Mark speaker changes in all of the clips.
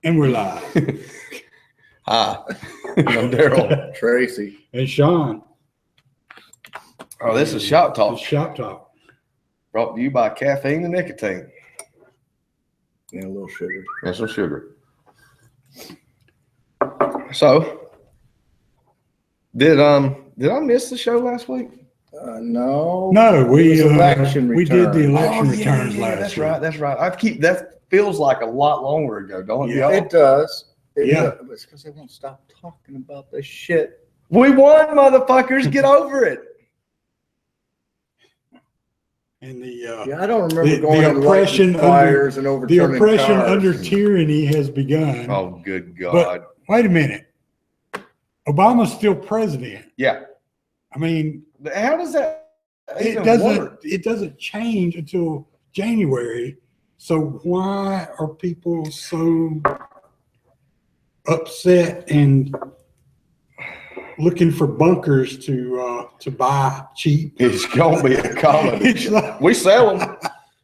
Speaker 1: And we're live.
Speaker 2: Hi, I'm Daryl.
Speaker 3: Tracy.
Speaker 1: And Sean.
Speaker 2: Oh, this is Shop
Speaker 1: It's
Speaker 2: Talk,
Speaker 1: Shop Talk.
Speaker 2: brought to you by caffeine and nicotine
Speaker 3: And a little sugar.
Speaker 2: and some sugar. So, did I miss the show last week?
Speaker 3: No.
Speaker 1: No, we
Speaker 3: It was election
Speaker 1: we did the
Speaker 3: return.
Speaker 1: election returns last
Speaker 2: that's
Speaker 1: week.
Speaker 2: right. That's right. That feels like a lot longer ago, don't it?
Speaker 1: Yeah.
Speaker 2: y'all?
Speaker 3: It does.
Speaker 1: Yeah.
Speaker 3: Does. It's because they won't stop talking about this shit.
Speaker 2: We won, motherfuckers. Get over it.
Speaker 1: And the
Speaker 3: Yeah, I don't remember
Speaker 1: The
Speaker 3: going to
Speaker 1: oppression
Speaker 3: lighting fires and
Speaker 1: the
Speaker 3: overturning
Speaker 1: oppression
Speaker 3: cars.
Speaker 1: under tyranny has begun.
Speaker 2: Oh, good God.
Speaker 1: But wait a minute. Obama's still president.
Speaker 2: Yeah.
Speaker 1: I mean,
Speaker 2: How does that
Speaker 1: it
Speaker 2: even work?
Speaker 1: doesn't change until January. So why are people so upset and looking for bunkers to buy cheap?
Speaker 2: It's gonna be a comedy.
Speaker 1: It's like-
Speaker 2: We sell them.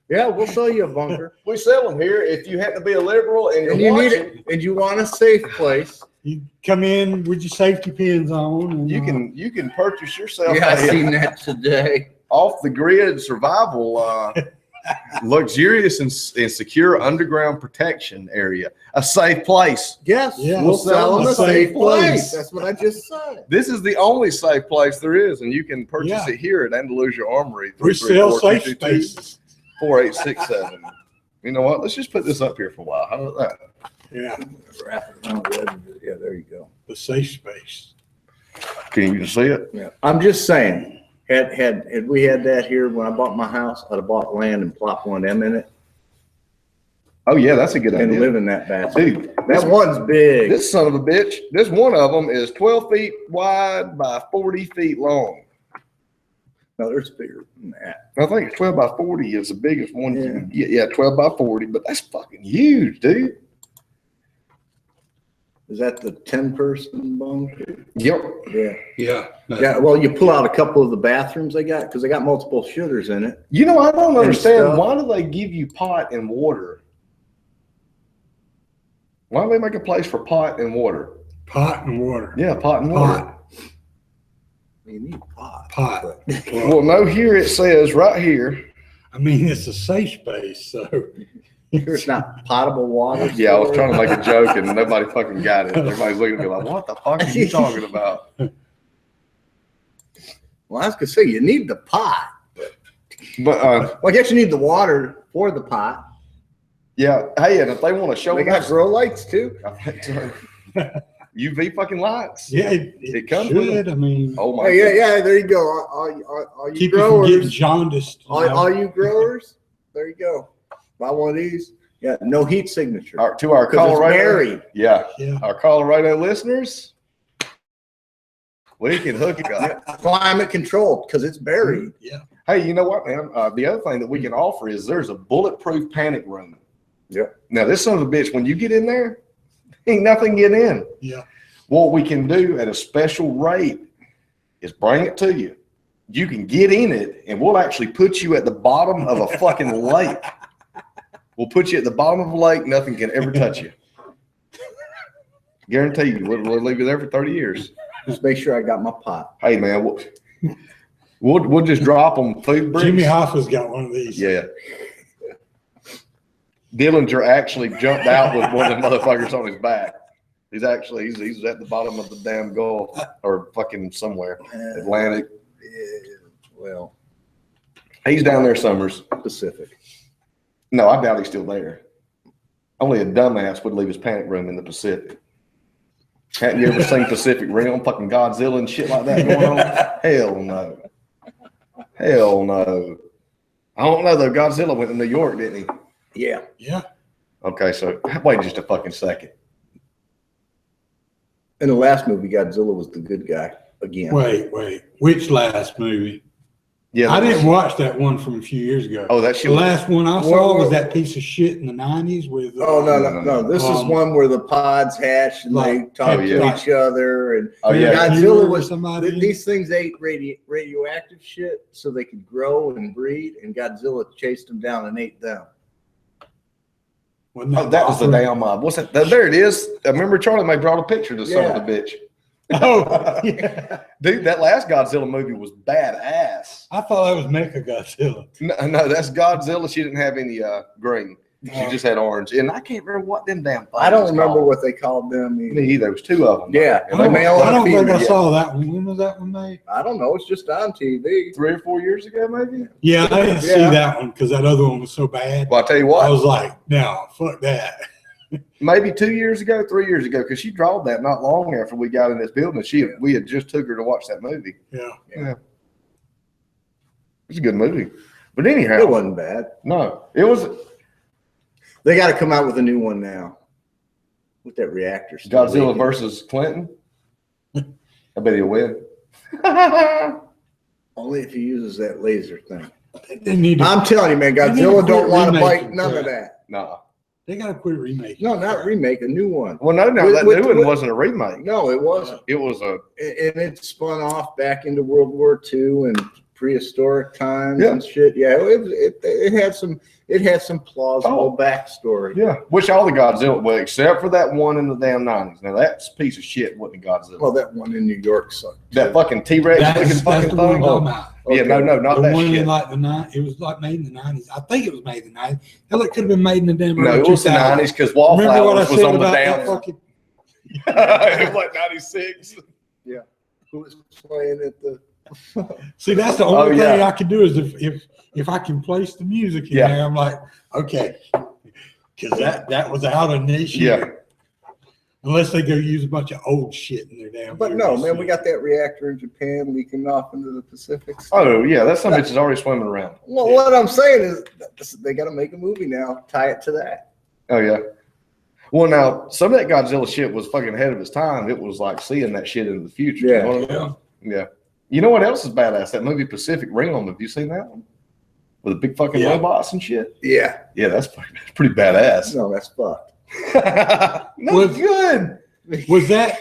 Speaker 3: Yeah, we'll sell you a bunker.
Speaker 2: We sell them here. If you happen to be a liberal and
Speaker 3: And
Speaker 2: you're
Speaker 3: you need
Speaker 2: watching,
Speaker 3: it, and you want a safe place.
Speaker 1: You come in with your safety pins on. And,
Speaker 2: you can purchase yourself
Speaker 3: Yeah, I
Speaker 2: a
Speaker 3: seen that today.
Speaker 2: off the grid survival, luxurious and secure underground protection area, a safe place.
Speaker 3: Yes,
Speaker 1: Yeah,
Speaker 3: we'll sell them a safe place.
Speaker 2: place.
Speaker 3: That's what I just said.
Speaker 2: This is the only safe place there is, and you can purchase
Speaker 1: Yeah.
Speaker 2: it here at Andalusia Armory.
Speaker 1: we sell safe
Speaker 2: 334-222.
Speaker 1: spaces.
Speaker 2: 4867. You know what? Let's just put this up here for a while. How about that?
Speaker 1: Yeah,
Speaker 3: Wrap it around the edges. Yeah, there you go.
Speaker 1: the safe space.
Speaker 2: Can you see it?
Speaker 3: Yeah, I'm just saying, had we had that here when I bought my house, I'd have bought land and plopped one of them in it
Speaker 2: Oh yeah, that's a good
Speaker 3: and
Speaker 2: idea.
Speaker 3: live in that bastard.
Speaker 2: Dude,
Speaker 3: That one's big.
Speaker 2: this son of a bitch, this one of them is 12 feet wide by 40 feet long.
Speaker 3: No, there's bigger than that.
Speaker 2: I think it's 12 by 40 is the biggest one.
Speaker 3: Yeah.
Speaker 2: You can get. Yeah, 12 by 40, but that's fucking huge, dude.
Speaker 3: Is that the 10-person bunker?
Speaker 2: Yep.
Speaker 3: Yeah.
Speaker 1: Yeah.
Speaker 3: Yeah. Well, you pull out a couple of the bathrooms they got because they got multiple shooters in it.
Speaker 2: You know, I don't understand.
Speaker 3: stuff.
Speaker 2: Why do they give you pot and water? Why do they make a place for pot and water?
Speaker 1: Pot and water.
Speaker 2: Yeah, pot and water.
Speaker 1: Pot.
Speaker 3: You need pot.
Speaker 1: Pot.
Speaker 3: but-
Speaker 2: Well, no, here it says right here.
Speaker 1: I mean, it's a safe space, so
Speaker 3: There's not potable water.
Speaker 2: Yeah, I was trying to make a joke and nobody fucking got it. Everybody's looking at me like, what the fuck are you talking about?
Speaker 3: Well, I was gonna say you need the pot.
Speaker 2: But
Speaker 3: Well, I guess you need the water for the pot.
Speaker 2: yeah, hey, and if they want to show
Speaker 3: They got
Speaker 2: us,
Speaker 3: grow lights too.
Speaker 2: I think so. UV fucking lights.
Speaker 1: yeah, it
Speaker 2: It comes with
Speaker 1: should. I mean,
Speaker 2: Oh my.
Speaker 3: Hey, yeah,
Speaker 2: goodness.
Speaker 3: yeah. There you go. All you
Speaker 1: keep you from getting
Speaker 3: growers,
Speaker 1: jaundiced. you know?
Speaker 3: all you growers. There you go. Buy one of these. Yeah, no heat signature.
Speaker 2: To our
Speaker 3: 'Cause it's
Speaker 2: Colorado,
Speaker 3: buried.
Speaker 2: yeah,
Speaker 1: Yeah.
Speaker 2: our Colorado listeners, we can hook it up.
Speaker 3: Climate controlled because it's buried.
Speaker 1: Yeah.
Speaker 2: Hey, you know what, man? The other thing that we can offer is there's a bulletproof panic room.
Speaker 3: Yep.
Speaker 2: Now, this son of a bitch, when you get in there, ain't nothing get in.
Speaker 1: Yeah.
Speaker 2: What we can do at a special rate is bring it to you. You can get in it, and we'll actually put you at the bottom of a fucking lake. We'll put you at the bottom of a lake. Nothing can ever touch you. Guarantee you. We'll leave you there for 30 years.
Speaker 3: Just make sure I got my pot.
Speaker 2: Hey, man, we'll just drop them food bricks.
Speaker 1: Jimmy Hoffa's got one of these.
Speaker 2: Yeah. Dillinger actually jumped out with one of the motherfuckers on his back. He's at the bottom of the damn Gulf or fucking somewhere. Atlantic.
Speaker 3: Well,
Speaker 2: He's down there summers.
Speaker 3: Pacific.
Speaker 2: No, I doubt he's still there. Only a dumbass would leave his panic room in the Pacific. Hadn't you ever seen Pacific Rim, fucking Godzilla and shit like that going on? Hell no. Hell no. I don't know though. Godzilla went to New York, didn't he?
Speaker 3: Yeah.
Speaker 1: Yeah.
Speaker 2: Okay, so wait just a fucking second.
Speaker 3: In the last movie, Godzilla was the good guy again.
Speaker 1: Wait. Which last movie?
Speaker 2: Yeah,
Speaker 1: I
Speaker 2: that was-
Speaker 1: didn't watch that one from a few years ago.
Speaker 2: Oh, that
Speaker 1: The
Speaker 2: shit.
Speaker 1: last one I saw
Speaker 3: Well,
Speaker 1: was that piece of shit in the 90s with.
Speaker 3: Oh no! This is one where the pods hatch and they
Speaker 1: Like,
Speaker 3: talk
Speaker 2: oh, yeah.
Speaker 3: to each other, and
Speaker 2: Oh yeah.
Speaker 3: Godzilla was-
Speaker 1: somebody.
Speaker 3: these things ate radioactive shit so they could grow and breed, and Godzilla chased them down and ate them.
Speaker 1: Wasn't
Speaker 2: Oh, that was the
Speaker 1: Mothra?
Speaker 2: damn what's that? There it is. I remember Charlie May brought a picture to some of the bitch.
Speaker 1: Oh, yeah.
Speaker 2: Dude, that last Godzilla movie was badass.
Speaker 1: I thought that was Mecha Godzilla.
Speaker 2: No, that's Godzilla. She didn't have any green. She just had orange. And I can't remember what them damn things
Speaker 3: I don't
Speaker 2: was
Speaker 3: remember
Speaker 2: called.
Speaker 3: what they called them. Either.
Speaker 2: Me either. There was two of them.
Speaker 3: Yeah,
Speaker 2: And
Speaker 1: I
Speaker 2: they
Speaker 1: don't,
Speaker 2: made
Speaker 3: male
Speaker 1: I
Speaker 3: and
Speaker 1: don't think I
Speaker 3: female.
Speaker 1: saw that one. When was that one made?
Speaker 3: I don't know. It's just on TV.
Speaker 2: 3 or 4 years ago, maybe.
Speaker 1: Yeah, I didn't see
Speaker 3: Yeah.
Speaker 1: that one because that other one was so bad.
Speaker 2: Well, I tell you
Speaker 1: I
Speaker 2: what,
Speaker 1: was like, no, fuck that.
Speaker 2: maybe 2 years ago, 3 years ago, because she drawed that not long after we got in this building. We had just took her to watch that movie.
Speaker 1: Yeah.
Speaker 2: It's a good movie. But anyhow,
Speaker 3: It wasn't bad.
Speaker 2: no, it was
Speaker 3: They got to come out with a new one now. With that reactor stuff.
Speaker 2: Godzilla versus Clinton. I bet he'll win.
Speaker 3: Only if he uses that laser thing.
Speaker 1: They need to,
Speaker 3: I'm telling you, man,
Speaker 1: They need to
Speaker 3: Godzilla
Speaker 1: quit
Speaker 3: don't want to
Speaker 1: remaking
Speaker 3: bite none of
Speaker 1: crap.
Speaker 3: that.
Speaker 2: No.
Speaker 1: they got to quit remaking.
Speaker 3: No, not remake, a new one.
Speaker 2: Well, no,
Speaker 3: With-
Speaker 2: that
Speaker 3: with-
Speaker 2: new one
Speaker 3: with-
Speaker 2: wasn't a remake.
Speaker 3: No, it wasn't.
Speaker 2: It was a
Speaker 3: And it spun off back into World War II and prehistoric times
Speaker 2: Yeah.
Speaker 3: and shit. Yeah, it had some plausible backstory.
Speaker 2: yeah. Which all the Godzilla, well, except for that one in the damn 90s. Now that piece of shit wasn't Godzilla.
Speaker 3: Well, that one in New York sucked.
Speaker 2: That fucking T-Rex looking
Speaker 1: That's
Speaker 2: fucking
Speaker 1: the one I'm
Speaker 2: thing.
Speaker 1: talking about.
Speaker 2: Yeah, no, not
Speaker 1: The
Speaker 2: that
Speaker 1: one
Speaker 2: shit.
Speaker 1: in like the it was like made in the 90s. I think it was made in the 90s. Hell, it could have been made in the damn
Speaker 2: No,
Speaker 1: early
Speaker 2: it was the
Speaker 1: 2000s.
Speaker 2: 90s because
Speaker 1: Remember what I
Speaker 2: Wallflowers was
Speaker 1: said
Speaker 2: on the
Speaker 1: about that
Speaker 2: down.
Speaker 1: fucking?
Speaker 2: It was like 96.
Speaker 3: Who was playing at the?
Speaker 1: See, that's the
Speaker 2: Oh,
Speaker 1: only thing
Speaker 2: yeah.
Speaker 1: I can do is if I can place the music in
Speaker 2: Yeah.
Speaker 1: there, I'm like, okay, because that was out of this year.
Speaker 2: Yeah.
Speaker 1: Unless they go use a bunch of old shit in their damn.
Speaker 3: But no,
Speaker 1: movies.
Speaker 3: man, we got that reactor in Japan leaking off into the Pacific.
Speaker 2: Oh, yeah, that some bitch is already swimming around.
Speaker 3: Well, what I'm saying is they got to make a movie now, tie it to that.
Speaker 2: Oh, yeah. Well, now, some of that Godzilla shit was fucking ahead of its time. It was like seeing that shit in the future.
Speaker 3: Yeah.
Speaker 2: You know what I mean? Yeah. You know what else is badass? That movie Pacific Rim. Have you seen that one? With the big fucking
Speaker 1: Yeah.
Speaker 2: robots and shit?
Speaker 3: Yeah.
Speaker 2: Yeah, that's pretty badass.
Speaker 3: No, that's fucked.
Speaker 2: No,
Speaker 1: Was-
Speaker 2: good.
Speaker 1: Was that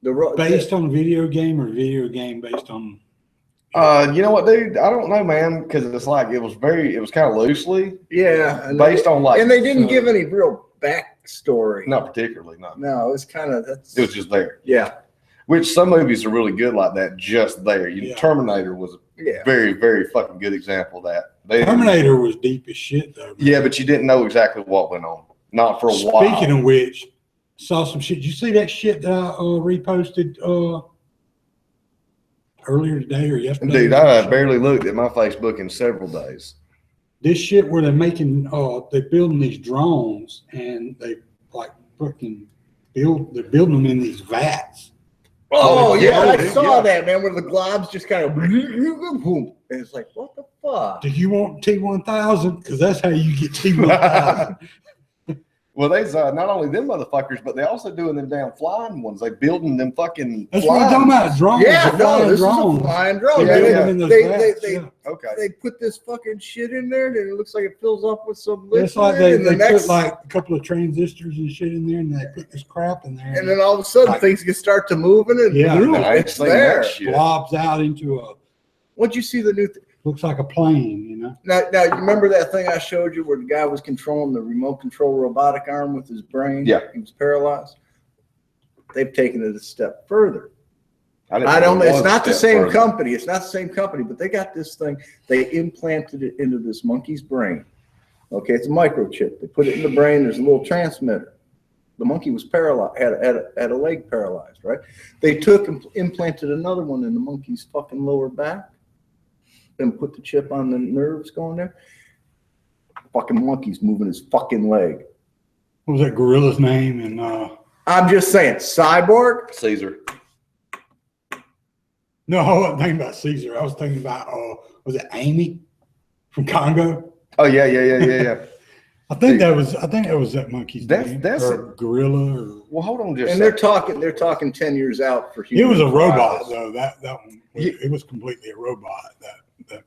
Speaker 3: The
Speaker 1: based on a video game or video game based on?
Speaker 2: You know what, dude? I don't know, man, because it's like it was kind of loosely
Speaker 3: yeah, and
Speaker 2: based on like,
Speaker 3: and they didn't give any real backstory.
Speaker 2: not particularly, no.
Speaker 3: No, it was kind of that's.
Speaker 2: It was just there.
Speaker 3: Yeah,
Speaker 2: Which some movies are really good like that, just there.
Speaker 1: Yeah.
Speaker 2: Terminator was a
Speaker 3: yeah.
Speaker 2: very, very fucking good example of that. They
Speaker 1: Terminator was deep as shit though. man.
Speaker 2: Yeah, but you didn't know exactly what went on. Not for a while.
Speaker 1: Speaking of which, saw some shit. Did you see that shit that I reposted earlier today or yesterday?
Speaker 2: Dude, I barely looked at my Facebook in several days.
Speaker 1: This shit where they're making they're building these drones and they like fucking they're building them in these vats.
Speaker 3: Oh, yeah, I
Speaker 2: dude,
Speaker 3: saw
Speaker 2: yeah.
Speaker 3: that, man, where the globs just kind of boom. And it's like, what the fuck?
Speaker 1: Do you want T1000? Because that's how you get T1000.
Speaker 2: Well, they's not only them motherfuckers, but they also doing them damn flying ones. They building them fucking
Speaker 1: That's what I'm talking about. Drones.
Speaker 3: Yeah,
Speaker 1: the
Speaker 3: no,
Speaker 1: flying
Speaker 3: this
Speaker 1: drones.
Speaker 3: is a flying drone.
Speaker 2: Yeah,
Speaker 1: They build
Speaker 2: yeah.
Speaker 1: them in those
Speaker 3: They-
Speaker 1: vats,
Speaker 3: they-
Speaker 1: yeah.
Speaker 2: Okay.
Speaker 3: They put this fucking shit in there, and it looks like it fills up with some
Speaker 1: It's
Speaker 3: liquid.
Speaker 1: like they
Speaker 3: and the
Speaker 1: put
Speaker 3: next,
Speaker 1: like a couple of transistors and shit in there, and they put this crap in there,
Speaker 3: and then all of a sudden
Speaker 1: like-
Speaker 3: things can start to moving, and
Speaker 1: Yeah,
Speaker 3: boom,
Speaker 2: I ain't
Speaker 3: it's
Speaker 2: seen
Speaker 3: there.
Speaker 2: that shit.
Speaker 1: blobs out into a
Speaker 3: Once you see the new,
Speaker 1: looks like a plane, you know.
Speaker 3: now you remember that thing I showed you where the guy was controlling the remote control robotic arm with his brain?
Speaker 2: Yeah.
Speaker 3: He was paralyzed. They've taken it a step further.
Speaker 2: didn't
Speaker 3: I don't know.
Speaker 2: it
Speaker 3: It's
Speaker 2: was
Speaker 3: not the
Speaker 2: a step
Speaker 3: same
Speaker 2: further.
Speaker 3: company. It's not the same company, but they got this thing. They implanted it into this monkey's brain. Okay, it's a microchip. They put it in the brain. There's a little transmitter. The monkey was paralyzed, had a leg paralyzed, right? They took and implanted another one in the monkey's fucking lower back and put the chip on the nerves going there. Fucking monkey's moving his fucking leg.
Speaker 1: What was that gorilla's name? And
Speaker 3: I'm just saying, Cyborg.
Speaker 2: Caesar.
Speaker 1: no, I wasn't thinking about Caesar. I was thinking about was it Amy from Congo?
Speaker 2: Oh yeah.
Speaker 1: I think
Speaker 2: Dude.
Speaker 1: that was that monkey's
Speaker 2: That's-
Speaker 1: name.
Speaker 2: that's
Speaker 1: or gorilla. Or,
Speaker 2: Well, hold on just
Speaker 3: And
Speaker 2: a
Speaker 3: they're
Speaker 2: second.
Speaker 3: talking 10 years out for
Speaker 1: it
Speaker 3: human
Speaker 1: was a robot
Speaker 3: trials.
Speaker 1: though. That one
Speaker 2: Yeah.
Speaker 1: it was completely a robot. That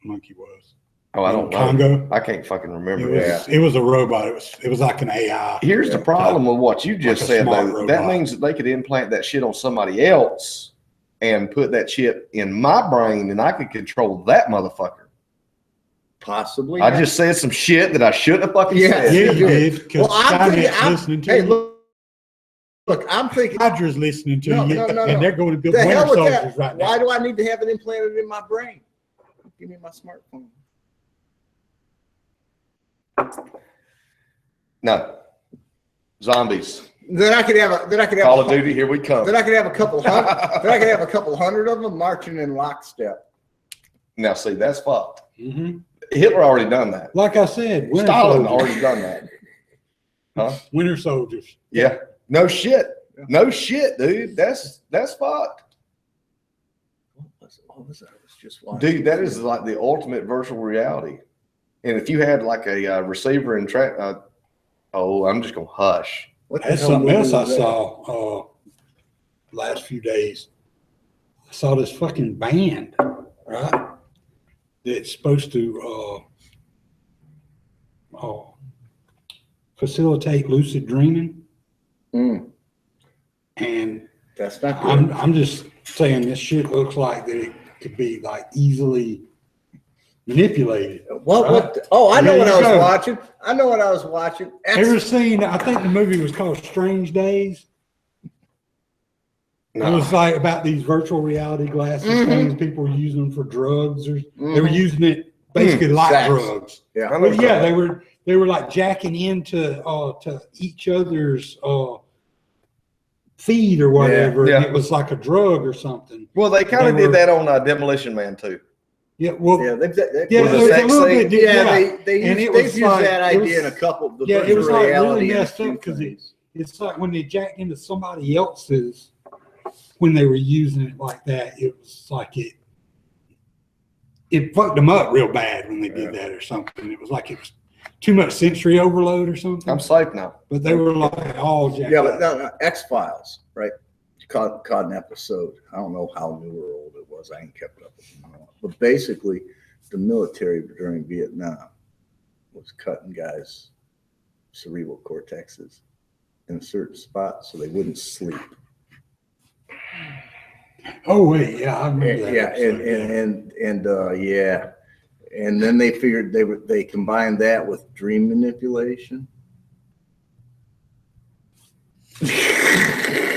Speaker 1: monkey was.
Speaker 2: Oh, I don't know.
Speaker 1: Congo.
Speaker 2: I can't fucking
Speaker 1: It
Speaker 2: remember
Speaker 1: was,
Speaker 2: that.
Speaker 1: it was a robot. It was like an AI.
Speaker 2: Here's the
Speaker 3: Yeah.
Speaker 2: problem with what you just
Speaker 1: Like a
Speaker 2: said,
Speaker 1: smart
Speaker 2: though. That
Speaker 1: robot.
Speaker 2: means that they could implant that shit on somebody else and put that chip in my brain, and I could control that motherfucker.
Speaker 3: Possibly.
Speaker 2: I just said some shit that I shouldn't have fucking
Speaker 3: Yeah.
Speaker 2: said.
Speaker 1: Yeah, you did, because
Speaker 3: Well, I'm thinking,
Speaker 1: Skynet's listening to
Speaker 3: hey,
Speaker 1: you.
Speaker 3: look, I'm thinking,
Speaker 1: Hydra's listening to
Speaker 3: No,
Speaker 1: you,
Speaker 3: no, no,
Speaker 1: and
Speaker 3: no.
Speaker 1: they're going to build
Speaker 3: the
Speaker 1: winter
Speaker 3: hell with
Speaker 1: soldiers
Speaker 3: that.
Speaker 1: right
Speaker 3: Why
Speaker 1: now.
Speaker 3: do I need to have it implanted in my brain? Give me my smartphone.
Speaker 2: No. Zombies.
Speaker 3: Then I could have
Speaker 2: Call of Duty, here we come.
Speaker 3: Then I could have a couple hundred. Then I could have a couple hundred of them marching in lockstep.
Speaker 2: Now, see, that's fucked.
Speaker 1: Mhm.
Speaker 2: Hitler already done that.
Speaker 1: Like I said, winter
Speaker 2: Stalin
Speaker 1: soldiers.
Speaker 2: already done that. Huh?
Speaker 1: Winter soldiers.
Speaker 2: Yeah. No shit. No shit, dude. That's fucked.
Speaker 3: What was that? I was just watching.
Speaker 2: Dude, that is like the ultimate virtual reality. And if you had like a receiver and track, I'm just gonna hush.
Speaker 3: What the
Speaker 1: That's
Speaker 3: hell
Speaker 1: something
Speaker 3: movie
Speaker 1: else I
Speaker 3: was that?
Speaker 1: saw last few days. I saw this fucking band, right? That's supposed to facilitate lucid dreaming.
Speaker 3: Mm,
Speaker 1: And
Speaker 3: that's not good.
Speaker 1: I'm just saying this shit looks like that it could be like easily manipulated.
Speaker 3: What? Oh, I know
Speaker 1: There
Speaker 3: what
Speaker 1: you
Speaker 3: I was
Speaker 1: go.
Speaker 3: watching. I know what I was watching.
Speaker 1: Ever seen, I think the movie was called Strange Days. It was like about these virtual reality glasses
Speaker 3: Mhm.
Speaker 1: things. People were using them for drugs, or they were
Speaker 3: Mhm.
Speaker 1: using it basically like
Speaker 3: Sex.
Speaker 1: drugs.
Speaker 3: Yeah.
Speaker 2: I know
Speaker 1: Well, yeah,
Speaker 2: something.
Speaker 1: they were like jacking into to each other's feed or whatever.
Speaker 2: Yeah.
Speaker 1: And it was like a drug or something.
Speaker 2: Well, they kind
Speaker 1: They
Speaker 2: of did
Speaker 1: were-
Speaker 2: that on Demolition Man too.
Speaker 1: Yeah, well,
Speaker 3: Yeah,
Speaker 1: yeah,
Speaker 2: Was it
Speaker 1: it was a
Speaker 2: sex
Speaker 1: little
Speaker 2: scene?
Speaker 1: bit. Yeah,
Speaker 3: they
Speaker 1: And it
Speaker 3: used,
Speaker 1: was
Speaker 3: they've used
Speaker 1: like-
Speaker 3: that
Speaker 1: it was-
Speaker 3: idea in a couple of the
Speaker 1: yeah, it
Speaker 3: virtual
Speaker 1: was like really
Speaker 3: reality in a
Speaker 1: messed
Speaker 3: few
Speaker 1: up because
Speaker 3: things.
Speaker 1: it's like when they jacked into somebody else's, when they were using it like that, it was like it fucked them up real bad when they did that or something. It was like it was too much sensory overload or something.
Speaker 2: I'm safe now.
Speaker 1: But they were like all jacked
Speaker 3: Yeah,
Speaker 1: up.
Speaker 3: but no, X-Files, right? Caught an episode. I don't know how new or old it was. I ain't kept up with them all. But basically, the military during Vietnam was cutting guys' cerebral cortexes in a certain spot so they wouldn't sleep.
Speaker 1: Oh wait, yeah, I remember that.
Speaker 3: Yeah,
Speaker 1: episode,
Speaker 3: yeah. And then they figured they combined that with dream manipulation.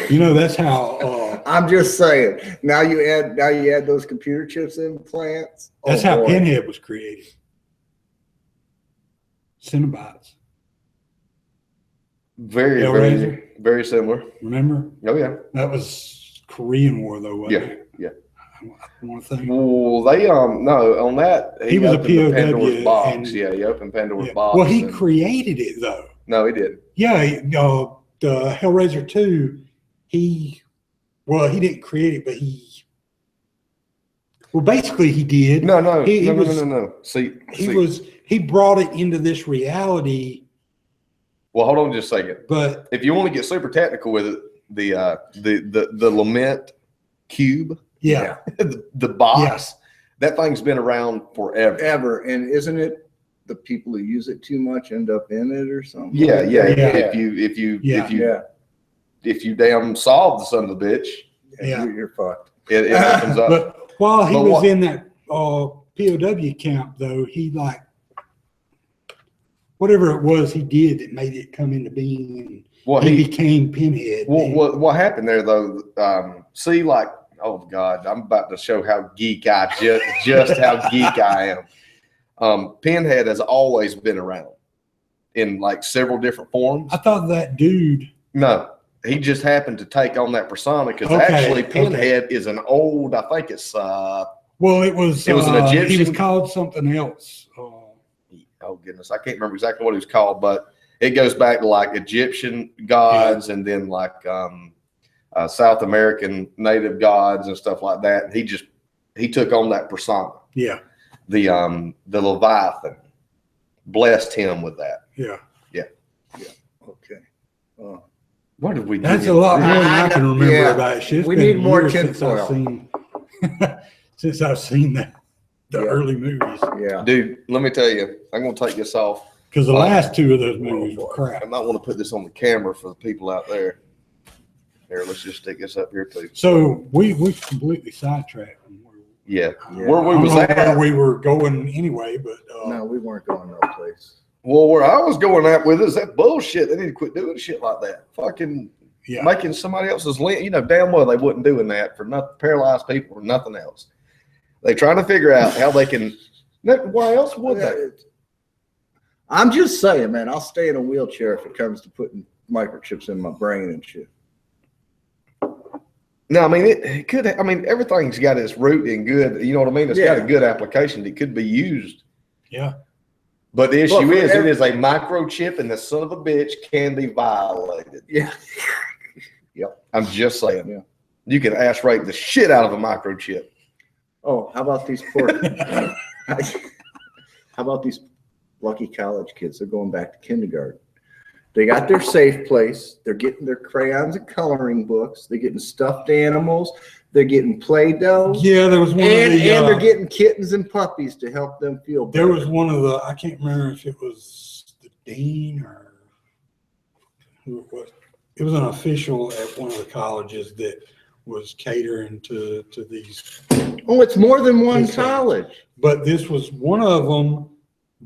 Speaker 1: You know, that's how
Speaker 3: I'm just saying. Now you add those computer chips implants.
Speaker 1: that's
Speaker 3: Oh,
Speaker 1: how
Speaker 3: boy.
Speaker 1: Pinhead was created. Cinnabots.
Speaker 2: Very,
Speaker 1: Hellraiser?
Speaker 2: very, very similar.
Speaker 1: Remember?
Speaker 2: Oh yeah.
Speaker 1: That was Korean War though, wasn't
Speaker 2: Yeah,
Speaker 1: it?
Speaker 2: yeah.
Speaker 1: I want to think.
Speaker 2: Well, they no on that
Speaker 1: He was a
Speaker 2: opened the
Speaker 1: POW
Speaker 2: Pandora's box.
Speaker 1: and-
Speaker 2: Yeah, he opened Pandora's
Speaker 1: Yeah.
Speaker 2: box.
Speaker 1: Well, he
Speaker 2: and-
Speaker 1: created it though.
Speaker 2: no, he didn't.
Speaker 1: Yeah, the Hellraiser 2, he didn't create it, but basically he did.
Speaker 2: No.
Speaker 1: He
Speaker 2: No.
Speaker 1: was-
Speaker 2: See,
Speaker 1: He brought it into this reality,
Speaker 2: well, hold on just a second.
Speaker 1: but
Speaker 2: If you want to get super technical with it, the Lament cube,
Speaker 1: yeah,
Speaker 2: the box, that thing's been around forever.
Speaker 3: Ever. And isn't it the people who use it too much end up in it or something?
Speaker 2: Yeah.
Speaker 1: Yeah.
Speaker 2: If you damn solve the son of a bitch,
Speaker 1: Yeah.
Speaker 3: You're fucked.
Speaker 2: it opens up.
Speaker 1: But while he
Speaker 2: But
Speaker 1: was
Speaker 2: what-
Speaker 1: in that POW camp, though, he like whatever it was he did that made it come into being, and
Speaker 2: Well,
Speaker 1: he became Pinhead.
Speaker 2: what happened there though? See, like, oh God, I'm about to show how geek I just how geek I am. Pinhead has always been around in like several different forms.
Speaker 1: I thought that dude.
Speaker 2: No, he just happened to take on that persona because
Speaker 1: Okay,
Speaker 2: actually
Speaker 1: okay.
Speaker 2: Pinhead is an old. I think it's
Speaker 1: Well, it was
Speaker 2: It was an
Speaker 1: He was
Speaker 2: Egyptian-
Speaker 1: called something else.
Speaker 2: oh goodness, I can't remember exactly what he was called, but it goes back to like Egyptian gods and then like South American native gods and stuff like that. He took on that persona.
Speaker 1: Yeah,
Speaker 2: The Leviathan blessed him with that.
Speaker 1: yeah.
Speaker 3: Okay.
Speaker 2: What did we do?
Speaker 1: That's a lot more than I can remember
Speaker 3: Yeah.
Speaker 1: about it. Shit, it's
Speaker 3: We
Speaker 1: been
Speaker 3: need more
Speaker 1: years since I've
Speaker 3: tinfoil.
Speaker 1: since I've seen the
Speaker 3: Yeah.
Speaker 1: early movies.
Speaker 3: Yeah.
Speaker 2: Dude, let me tell you, I'm going to take this off.
Speaker 1: Because the last two of those movies were
Speaker 2: I
Speaker 1: crap.
Speaker 2: might want to put this on the camera for the people out there. Here, let's just stick this up here too.
Speaker 1: So we completely sidetracked from where
Speaker 2: Yeah.
Speaker 3: Yeah.
Speaker 2: Where
Speaker 1: I
Speaker 2: we
Speaker 1: don't
Speaker 2: was
Speaker 1: know
Speaker 2: at.
Speaker 1: where we were going anyway, but,
Speaker 3: No, we weren't going no place.
Speaker 2: Well, where I was going at with is that bullshit. They need to quit doing shit like that. Fucking
Speaker 1: yeah.
Speaker 2: making somebody else's land. You know, damn well they wouldn't doing that for nothing, paralyzed people or nothing else. They trying to figure out how they can. Why else would they?
Speaker 3: I'm just saying, man, I'll stay in a wheelchair if it comes to putting microchips in my brain and shit.
Speaker 2: No, I mean it could. I mean everything's got its root in good. You know what I mean? It's got a good application that could be used.
Speaker 1: Yeah.
Speaker 2: But the issue is,
Speaker 3: every-
Speaker 2: it is a microchip, and the son of a bitch can be violated.
Speaker 3: Yeah.
Speaker 2: I'm just saying.
Speaker 3: Yeah.
Speaker 2: You can ass rape the shit out of a microchip.
Speaker 3: Oh, how about these poor? How about these lucky college kids? They're going back to kindergarten. They got their safe place. They're getting their crayons and coloring books. They're getting stuffed animals. They're getting Play-Doh.
Speaker 1: Yeah, there was one
Speaker 3: And
Speaker 1: of the,
Speaker 3: they're getting kittens and puppies to help them feel better.
Speaker 1: there was one of the, I can't remember if it was the dean or who it was. It was an official at one of the colleges that was catering to these.
Speaker 3: Oh, it's more than one
Speaker 1: Okay.
Speaker 3: college.
Speaker 1: But this was one of them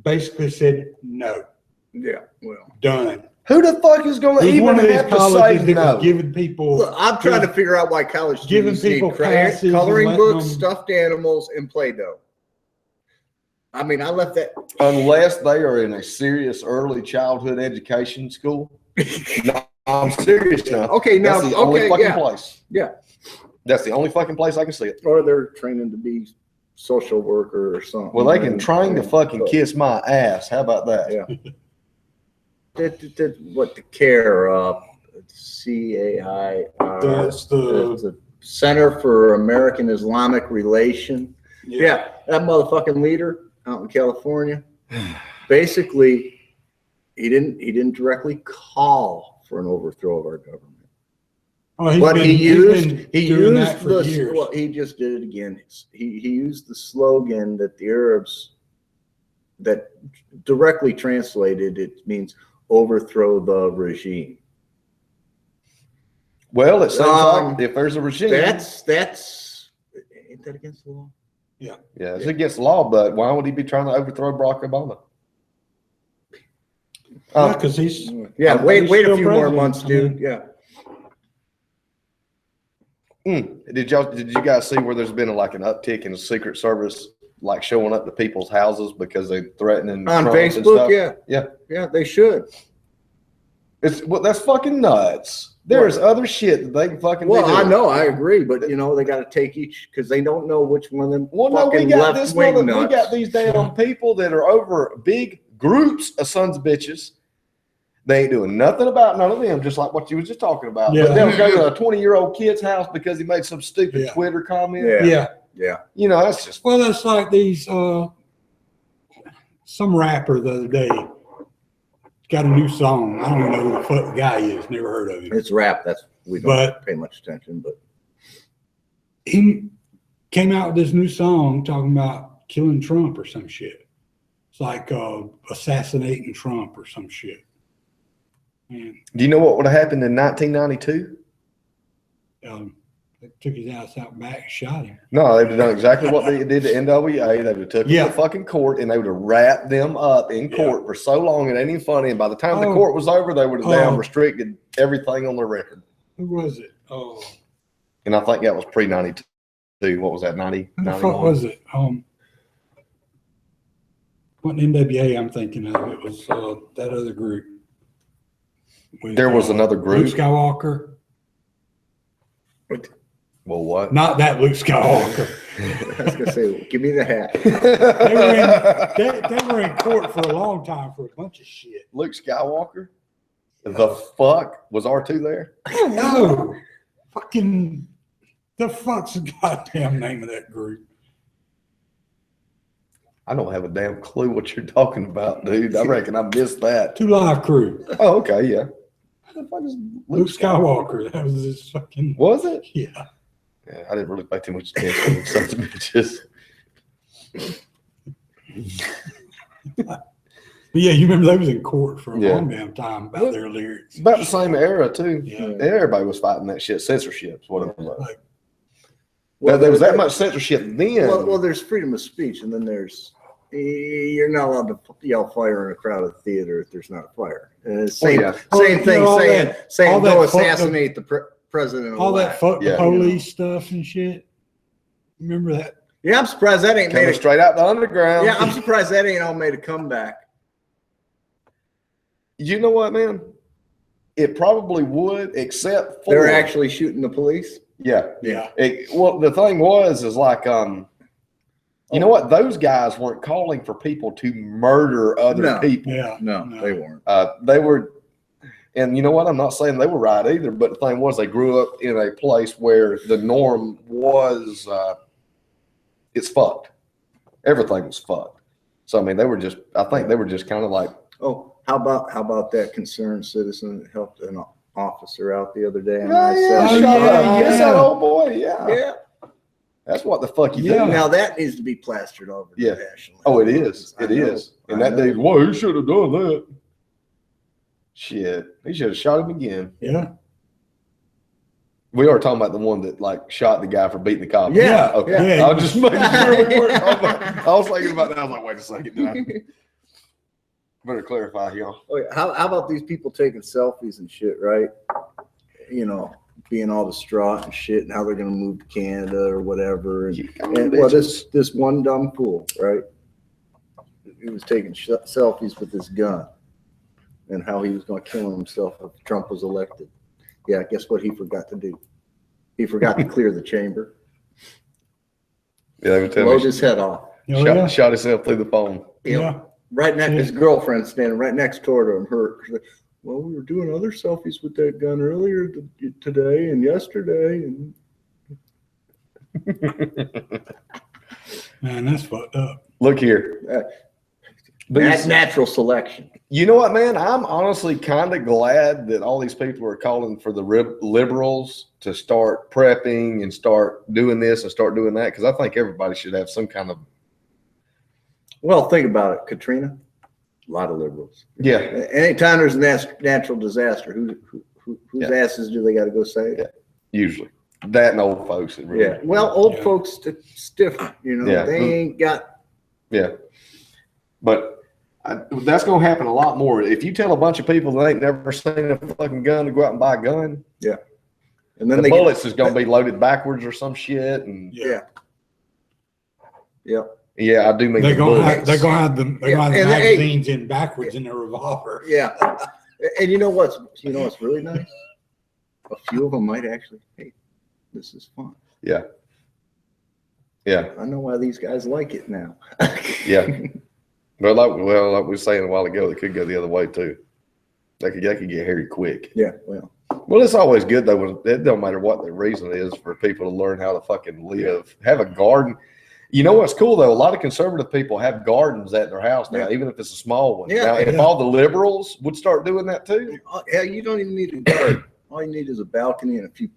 Speaker 1: basically said, no,
Speaker 3: Yeah, well.
Speaker 1: done.
Speaker 2: Who the fuck is going
Speaker 1: It
Speaker 2: to
Speaker 1: was
Speaker 2: even
Speaker 1: one of these
Speaker 2: have to say
Speaker 1: colleges that
Speaker 2: no?
Speaker 1: was giving people.
Speaker 3: Look, I'm trying to figure out why college
Speaker 1: Giving
Speaker 3: students
Speaker 1: people
Speaker 3: need crayons,
Speaker 1: passes and
Speaker 3: coloring
Speaker 1: letting
Speaker 3: books,
Speaker 1: them-
Speaker 3: stuffed animals, and Play-Doh. I mean, I left that.
Speaker 2: Unless they are in a serious early childhood education school. No, I'm serious now.
Speaker 3: Okay, now,
Speaker 2: That's the only
Speaker 3: okay,
Speaker 2: fucking
Speaker 3: yeah,
Speaker 2: place.
Speaker 3: yeah.
Speaker 2: That's the only fucking place I can see it.
Speaker 3: Or they're training to be social worker or something.
Speaker 2: Well, they can train to fucking
Speaker 3: But-
Speaker 2: kiss my ass. How about that?
Speaker 3: Yeah. What the CARE, CAIR.
Speaker 1: That's
Speaker 3: the Center for American Islamic Relation. Yeah, that motherfucking leader out in California. Basically, he didn't directly call for an overthrow of our government.
Speaker 1: Oh,
Speaker 3: But he used
Speaker 1: doing that for
Speaker 3: the
Speaker 1: years.
Speaker 3: well, he just did it again. He used the slogan that the Arabs, that directly translated it means overthrow the regime.
Speaker 2: Well, it seems
Speaker 3: Um,
Speaker 2: like if there's a regime,
Speaker 3: That's ain't that against the law?
Speaker 2: yeah, it's against the law. But why would he be trying to overthrow Barack Obama?
Speaker 1: Yeah, because he's.
Speaker 3: Yeah,
Speaker 1: I'm
Speaker 3: wait a
Speaker 1: still
Speaker 3: few more
Speaker 1: president.
Speaker 3: months,
Speaker 1: I
Speaker 3: dude.
Speaker 1: mean-
Speaker 3: Yeah.
Speaker 2: Did you guys see where there's been like an uptick in the Secret Service like showing up to people's houses because they're threatening
Speaker 3: On
Speaker 2: Trump and
Speaker 3: Facebook,
Speaker 2: stuff?
Speaker 3: yeah, they should.
Speaker 2: That's fucking nuts. There's other shit that they can fucking
Speaker 3: Well,
Speaker 2: be
Speaker 3: I
Speaker 2: doing.
Speaker 3: know, I agree, but you know, they got to take each because they don't know which one of them
Speaker 2: Well, no, we
Speaker 3: fucking
Speaker 2: got this
Speaker 3: left wing
Speaker 2: one. We
Speaker 3: nuts.
Speaker 2: got these damn people that are over big groups of sons of bitches. They ain't doing nothing about none of them, just like what you was just talking about.
Speaker 1: Yeah.
Speaker 2: But they'll go to a 20-year-old kid's house because he made some stupid
Speaker 1: Yeah.
Speaker 2: Twitter comment.
Speaker 3: Yeah.
Speaker 1: Yeah.
Speaker 3: Yeah,
Speaker 2: You know, that's just
Speaker 1: Well, that's like these, some rapper the other day got a new song. I don't even know who the fuck the guy is. Never heard of him.
Speaker 3: it's rap. That's we don't
Speaker 1: But-
Speaker 3: pay much attention, but
Speaker 1: He came out with this new song talking about killing Trump or some shit. It's like assassinating Trump or some shit. And
Speaker 2: Do you know what would have happened in 1992?
Speaker 1: they took his ass out back and shot him.
Speaker 2: No, they would have done exactly what they did to NWA. They would have took him
Speaker 1: Yeah.
Speaker 2: to fucking court and they would have wrapped them up in court for so long it ain't even funny. And by the time the court was over, they would have down restricted everything on their record.
Speaker 1: Who was it? Oh,
Speaker 2: And I think that was pre-92. What was that, 90?
Speaker 1: who the fuck
Speaker 2: 91?
Speaker 1: was it? What NWA I'm thinking of? It was that other group. With,
Speaker 2: There was another group.
Speaker 1: Luke Skywalker.
Speaker 2: Well, what?
Speaker 1: Not that Luke Skywalker.
Speaker 3: I was gonna say, give me the hat.
Speaker 1: They were in court for a long time for a bunch of shit.
Speaker 2: Luke Skywalker? The fuck? Was R2 there?
Speaker 1: No, fucking the fuck's the goddamn name of that group?
Speaker 2: I don't have a damn clue what you're talking about, dude. I reckon I missed that.
Speaker 1: 2 Live Crew.
Speaker 2: Oh, okay, yeah. How the fuck is
Speaker 1: Luke Skywalker. That was his fucking.
Speaker 2: Was it?
Speaker 1: Yeah.
Speaker 2: Yeah, I didn't really pay too much attention to sons of bitches.
Speaker 1: But yeah, you remember they was in court for a
Speaker 2: Yeah.
Speaker 1: long damn time about their lyrics.
Speaker 2: It's about the same era, too.
Speaker 1: Yeah.
Speaker 2: Everybody was fighting that shit. Censorship is what it was.
Speaker 1: Like,
Speaker 2: Now, there was that much censorship then.
Speaker 3: Well, there's freedom of speech, and then there's you're not allowed to yell fire in a crowded theater if there's not a fire. Same
Speaker 2: yeah.
Speaker 3: thing
Speaker 1: all
Speaker 3: saying
Speaker 1: all that
Speaker 3: go
Speaker 1: fuck-
Speaker 3: assassinate the president.
Speaker 1: all that fuck
Speaker 2: Yeah.
Speaker 1: the police stuff and shit. Remember that?
Speaker 3: Yeah, I'm surprised that ain't
Speaker 2: Coming
Speaker 3: made it.
Speaker 2: straight out the underground.
Speaker 3: Yeah, I'm surprised that ain't all made a comeback.
Speaker 2: You know what, man? It probably would, except for
Speaker 3: They're actually shooting the police.
Speaker 2: yeah.
Speaker 1: Yeah.
Speaker 2: Well, the thing is like you know what? Those guys weren't calling for people to murder other
Speaker 3: No.
Speaker 2: people.
Speaker 1: Yeah.
Speaker 3: No,
Speaker 1: No.
Speaker 3: they weren't.
Speaker 2: They were, and you know what? I'm not saying they were right either, but the thing was they grew up in a place where the norm was it's fucked. Everything was fucked. So I mean, I think they were just kind of like,
Speaker 3: Oh, how about that concerned citizen that helped an officer out the other day?
Speaker 2: yeah,
Speaker 3: And I said,
Speaker 2: shut
Speaker 1: yeah,
Speaker 2: up. Yes,
Speaker 1: yeah.
Speaker 2: that old boy. Yeah.
Speaker 3: yeah.
Speaker 2: That's what the fuck you
Speaker 1: Yeah.
Speaker 2: do.
Speaker 3: Now that needs to be plastered over
Speaker 2: Yeah.
Speaker 3: the national.
Speaker 2: Oh, it is.
Speaker 3: I
Speaker 2: It
Speaker 3: know.
Speaker 2: is. And
Speaker 3: I
Speaker 2: that
Speaker 3: know.
Speaker 2: dude, well, he should have done that. Shit. He should have shot him again.
Speaker 1: Yeah.
Speaker 2: We are talking about the one that like shot the guy for beating the cop.
Speaker 3: Yeah.
Speaker 2: Okay.
Speaker 1: Yeah.
Speaker 2: I was just making sure we weren't talking about. I was thinking about that. I was like, wait a second. Did I better clarify, y'all.
Speaker 3: Okay, how about these people taking selfies and shit, right? You know, being all distraught and shit, and how they're gonna move to Canada or whatever. And well, this one dumb fool, right? He was taking selfies with his gun, and how he was gonna kill himself if Trump was elected. Yeah, guess what he forgot to do? He forgot to clear the chamber,
Speaker 2: Yeah, they were telling
Speaker 3: blowed
Speaker 2: me
Speaker 3: his head off.
Speaker 1: Oh, yeah.
Speaker 2: shot himself through the phone.
Speaker 1: Yeah.
Speaker 3: Right next, his girlfriend standing right next door to him. Well, we were doing other selfies with that gun earlier today and yesterday, and
Speaker 1: Man, that's fucked up.
Speaker 2: Look here. These-
Speaker 3: natural selection.
Speaker 2: You know what, man? I'm honestly kind of glad that all these people are calling for the liberals to start prepping and start doing this and start doing that, because I think everybody should have some kind of.
Speaker 3: Well, think about it, Katrina. A lot of liberals.
Speaker 2: Yeah.
Speaker 3: Anytime there's a natural disaster, whose
Speaker 2: Yeah.
Speaker 3: asses do they got to go save?
Speaker 2: Yeah. Usually. That and old folks. It really,
Speaker 3: Yeah. Well, old
Speaker 1: Yeah.
Speaker 3: folks, it's different. You know,
Speaker 2: Yeah.
Speaker 3: they ain't got.
Speaker 2: Yeah. But that's going to happen a lot more. If you tell a bunch of people that ain't never seen a fucking gun to go out and buy a gun,
Speaker 3: And then
Speaker 2: the
Speaker 3: they
Speaker 2: bullets is going to be loaded backwards or some shit. And
Speaker 3: Yeah. Yep.
Speaker 2: yeah, I do mean
Speaker 1: They're
Speaker 2: the
Speaker 1: gonna
Speaker 2: bullets.
Speaker 1: have, they're gonna have the
Speaker 3: And hey-
Speaker 1: magazines in backwards in their revolver.
Speaker 3: Yeah. And you know what's really nice? A few of them might actually. Hey, this is fun.
Speaker 2: Yeah. Yeah.
Speaker 3: I know why these guys like it now.
Speaker 2: Yeah. But like we were saying a while ago, they could go the other way too. They could get hairy quick.
Speaker 3: Yeah. Well.
Speaker 2: Well, it's always good though. When it don't matter what the reason is for people to learn how to fucking live, have a garden. You know what's cool though? A lot of conservative people have gardens at their house now,
Speaker 3: Yeah.
Speaker 2: even if it's a small one.
Speaker 3: Yeah.
Speaker 2: Now, if
Speaker 1: Yeah.
Speaker 2: all the liberals would start doing that too,
Speaker 3: Yeah, you don't even need a garden. All you need is a balcony and a few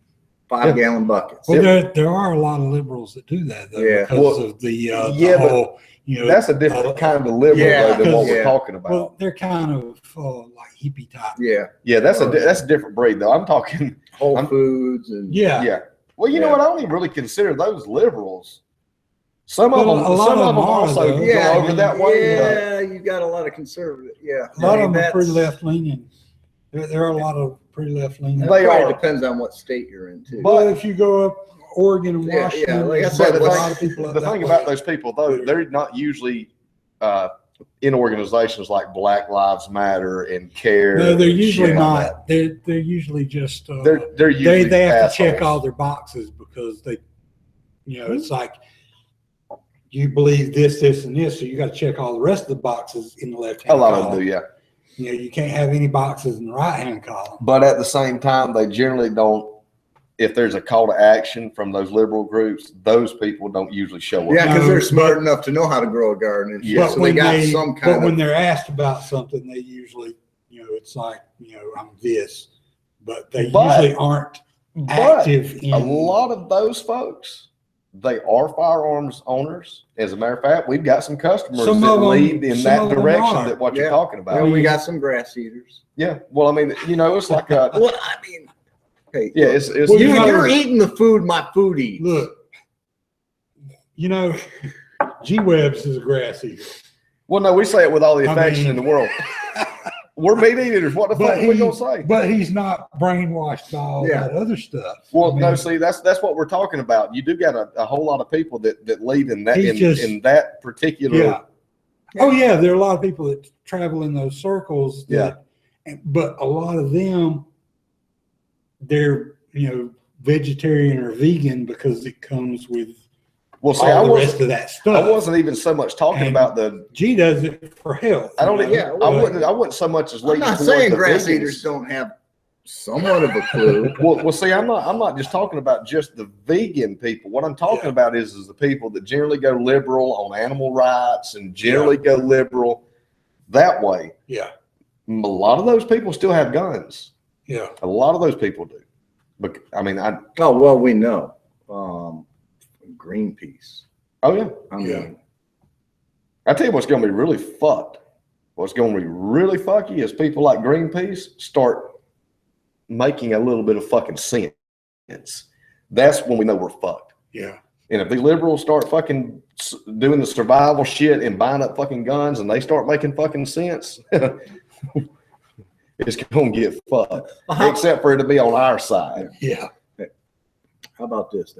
Speaker 3: 5-gallon buckets.
Speaker 1: Well, there are a lot of liberals that do that though,
Speaker 3: Yeah.
Speaker 1: because
Speaker 2: Well,
Speaker 1: of the
Speaker 2: yeah, but
Speaker 1: whole, you know,
Speaker 2: that's a different kind of liberal
Speaker 3: Yeah.
Speaker 2: though than what
Speaker 3: Yeah.
Speaker 2: we're talking about.
Speaker 1: well, they're kind of like hippie type.
Speaker 3: Yeah.
Speaker 2: Yeah, that's a different breed though. I'm talking.
Speaker 3: Whole
Speaker 2: I'm-
Speaker 3: Foods and
Speaker 1: Yeah.
Speaker 2: Yeah. Well, you know
Speaker 3: Yeah.
Speaker 2: what? I don't even really consider those liberals. Some
Speaker 1: Well,
Speaker 2: of them,
Speaker 1: a lot
Speaker 2: some
Speaker 1: of
Speaker 2: of them
Speaker 1: them are,
Speaker 2: also
Speaker 1: though.
Speaker 2: go
Speaker 3: Yeah,
Speaker 2: over that way. though.
Speaker 3: Yeah, you got a lot of conservative. Yeah.
Speaker 1: A lot of them are
Speaker 3: that's-
Speaker 1: pretty left leaning. There are a lot of pretty left leaning.
Speaker 3: That
Speaker 2: They
Speaker 3: probably
Speaker 2: are.
Speaker 3: depends on what state you're in too.
Speaker 1: But if you go up Oregon and
Speaker 3: Yeah,
Speaker 1: Washington,
Speaker 3: yeah, like I
Speaker 1: there's
Speaker 3: said,
Speaker 1: a
Speaker 3: the
Speaker 1: lot of people up
Speaker 2: The
Speaker 1: that
Speaker 2: thing
Speaker 1: way.
Speaker 2: about those people, though, they're not usually in organizations like Black Lives Matter and CARE.
Speaker 1: No, they're
Speaker 2: and
Speaker 1: usually
Speaker 2: shit like
Speaker 1: not. They're usually just
Speaker 2: that. They're usually
Speaker 1: they have to check
Speaker 2: assholes.
Speaker 1: all their boxes because they, you know, it's like you believe this, this, and this, so you got to check all the rest of the boxes in the left hand
Speaker 2: A lot
Speaker 1: column.
Speaker 2: of them do, yeah.
Speaker 1: You know, you can't have any boxes in the right hand column.
Speaker 2: But at the same time, they generally don't. If there's a call to action from those liberal groups, those people don't usually show up.
Speaker 3: Yeah, because
Speaker 1: No,
Speaker 3: they're smart
Speaker 1: but-
Speaker 3: enough to know how to grow a garden and shit.
Speaker 2: Yeah.
Speaker 3: So they got some
Speaker 1: But
Speaker 3: kind
Speaker 1: when
Speaker 3: of.
Speaker 1: they're asked about something, they usually, you know, it's like, you know, I'm this, but they
Speaker 2: But-
Speaker 1: usually aren't
Speaker 2: But
Speaker 1: active in
Speaker 2: a lot of those folks, they are firearms owners. As a matter of fact, we've got some customers
Speaker 1: Some
Speaker 2: that
Speaker 1: of them-
Speaker 2: lead in
Speaker 1: some
Speaker 2: that
Speaker 1: of them
Speaker 2: direction
Speaker 1: are.
Speaker 2: that what you're
Speaker 3: Yeah.
Speaker 2: talking about.
Speaker 3: Well, we got some grass eaters.
Speaker 2: Yeah. Well, I mean, you know, it's like a,
Speaker 3: Well, I mean, hey,
Speaker 2: yeah,
Speaker 3: look,
Speaker 2: it's
Speaker 1: Well,
Speaker 3: you,
Speaker 1: you know-
Speaker 3: you're eating the food my food eats.
Speaker 1: Look, you know, G-Webs is a grass eater.
Speaker 2: Well, no, we say it with all the
Speaker 1: I
Speaker 2: affection
Speaker 1: mean-
Speaker 2: in the world. We're meat eaters. What the fuck are we gonna say?
Speaker 1: But he's not brainwashed by all
Speaker 3: Yeah.
Speaker 1: that other stuff.
Speaker 2: Well,
Speaker 1: I
Speaker 2: no,
Speaker 1: mean,
Speaker 2: see, that's what we're talking about. You do got a whole lot of people that lead in that
Speaker 1: He's just-
Speaker 2: in that particular.
Speaker 1: yeah. Oh yeah, there are a lot of people that travel in those circles.
Speaker 2: Yeah.
Speaker 1: But a lot of them, they're vegetarian or vegan because it comes with
Speaker 2: Well, see,
Speaker 1: all the rest of that stuff.
Speaker 2: I wasn't even so much talking
Speaker 1: And
Speaker 2: about the.
Speaker 1: G does it for health.
Speaker 2: I don't.
Speaker 1: you know,
Speaker 3: Yeah,
Speaker 2: I
Speaker 3: well,
Speaker 2: wouldn't. I wouldn't so much as
Speaker 3: I'm
Speaker 2: leaning
Speaker 3: not
Speaker 2: towards
Speaker 3: saying
Speaker 2: the
Speaker 3: grass
Speaker 2: vegans.
Speaker 3: eaters don't have somewhat of a clue.
Speaker 2: Well, see, I'm not just talking about just the vegan people. What I'm talking
Speaker 1: Yeah.
Speaker 2: about is the people that generally go liberal on animal rights and generally go liberal that way.
Speaker 1: Yeah.
Speaker 2: A lot of those people still have guns.
Speaker 1: Yeah.
Speaker 2: A lot of those people do. But I mean,
Speaker 3: Oh, well, we know. Greenpeace.
Speaker 2: oh yeah.
Speaker 3: I mean,
Speaker 2: I tell you what's going to be really fucked. What's going to be really fucky is people like Greenpeace start making a little bit of fucking sense. That's when we know we're fucked.
Speaker 1: Yeah.
Speaker 2: And if the liberals start fucking doing the survival shit and buying up fucking guns and they start making fucking sense, it's going to get fucked. Except for it to be on our side.
Speaker 1: Yeah.
Speaker 3: how about this?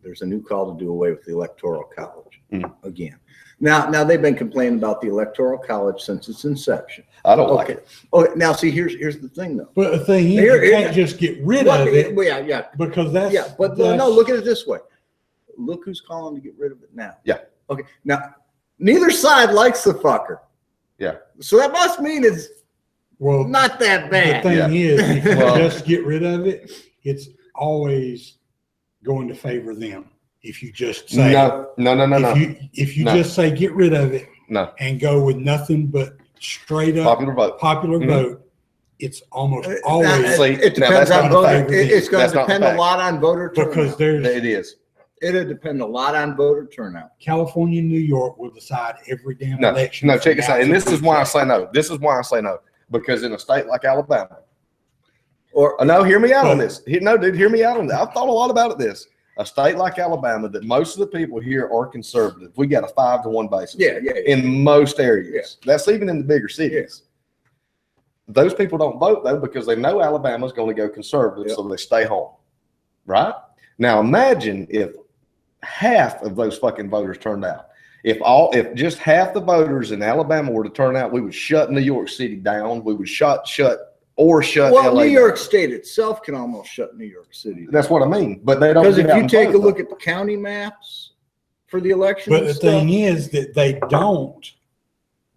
Speaker 3: There's a new call to do away with the Electoral College again. Now they've been complaining about the Electoral College since its inception.
Speaker 2: I don't like it.
Speaker 3: Oh, now see, here's the thing though.
Speaker 1: But the thing is,
Speaker 3: Here-
Speaker 1: you can't just get rid of it
Speaker 3: Well, yeah,
Speaker 1: because that's
Speaker 3: but
Speaker 1: that's,
Speaker 3: no, look at it this way. Look who's calling to get rid of it now.
Speaker 2: Yeah.
Speaker 3: Okay. Now, neither side likes the fucker.
Speaker 2: Yeah.
Speaker 3: So that must mean it's
Speaker 1: well.
Speaker 3: not that
Speaker 1: The
Speaker 3: bad.
Speaker 1: thing is, if you
Speaker 2: Well-
Speaker 1: just get rid of it, it's always going to favor them. If you just say
Speaker 2: No.
Speaker 1: if you
Speaker 2: No.
Speaker 1: just say get rid of it
Speaker 2: No.
Speaker 1: and go with nothing but straight up
Speaker 2: Popular vote.
Speaker 1: popular
Speaker 2: Mhm.
Speaker 1: vote, it's almost
Speaker 3: Now,
Speaker 1: always
Speaker 2: See,
Speaker 3: it
Speaker 2: now
Speaker 3: depends
Speaker 2: that's
Speaker 3: on
Speaker 2: not the
Speaker 3: voter.
Speaker 2: fact.
Speaker 3: It's going
Speaker 2: That's
Speaker 3: to
Speaker 2: not the
Speaker 3: depend a
Speaker 2: fact.
Speaker 3: lot on voter turnout.
Speaker 1: because there's
Speaker 2: It is.
Speaker 3: It'll depend a lot on voter turnout.
Speaker 1: California and New York will decide every damn
Speaker 2: No.
Speaker 1: election.
Speaker 2: No, check this out. And this is why I
Speaker 1: say.
Speaker 2: say no. This is why I say no. Because in a state like Alabama,
Speaker 3: Or
Speaker 2: no, hear me out on this. No, dude, hear me out on that. I've thought a lot about this. A state like Alabama, that most of the people here are conservative. We got a 5-to-1 basis.
Speaker 3: yeah.
Speaker 2: In most areas. That's even in the bigger cities. Those people don't vote though because they know Alabama's going to go conservative, so they stay home. Right? Now imagine if half of those fucking voters turned out. If just half the voters in Alabama were to turn out, we would shut New York City down. We would shut
Speaker 3: Well,
Speaker 2: LA
Speaker 3: New York
Speaker 2: down.
Speaker 3: State itself can almost shut New York City down.
Speaker 2: That's what I mean. But they don't.
Speaker 3: Because
Speaker 2: get
Speaker 3: if
Speaker 2: out
Speaker 3: you
Speaker 2: and
Speaker 3: take a
Speaker 2: vote,
Speaker 3: look
Speaker 2: though.
Speaker 3: at the county maps for the election,
Speaker 1: But
Speaker 3: and
Speaker 1: the
Speaker 3: stuff,
Speaker 1: thing is that they don't.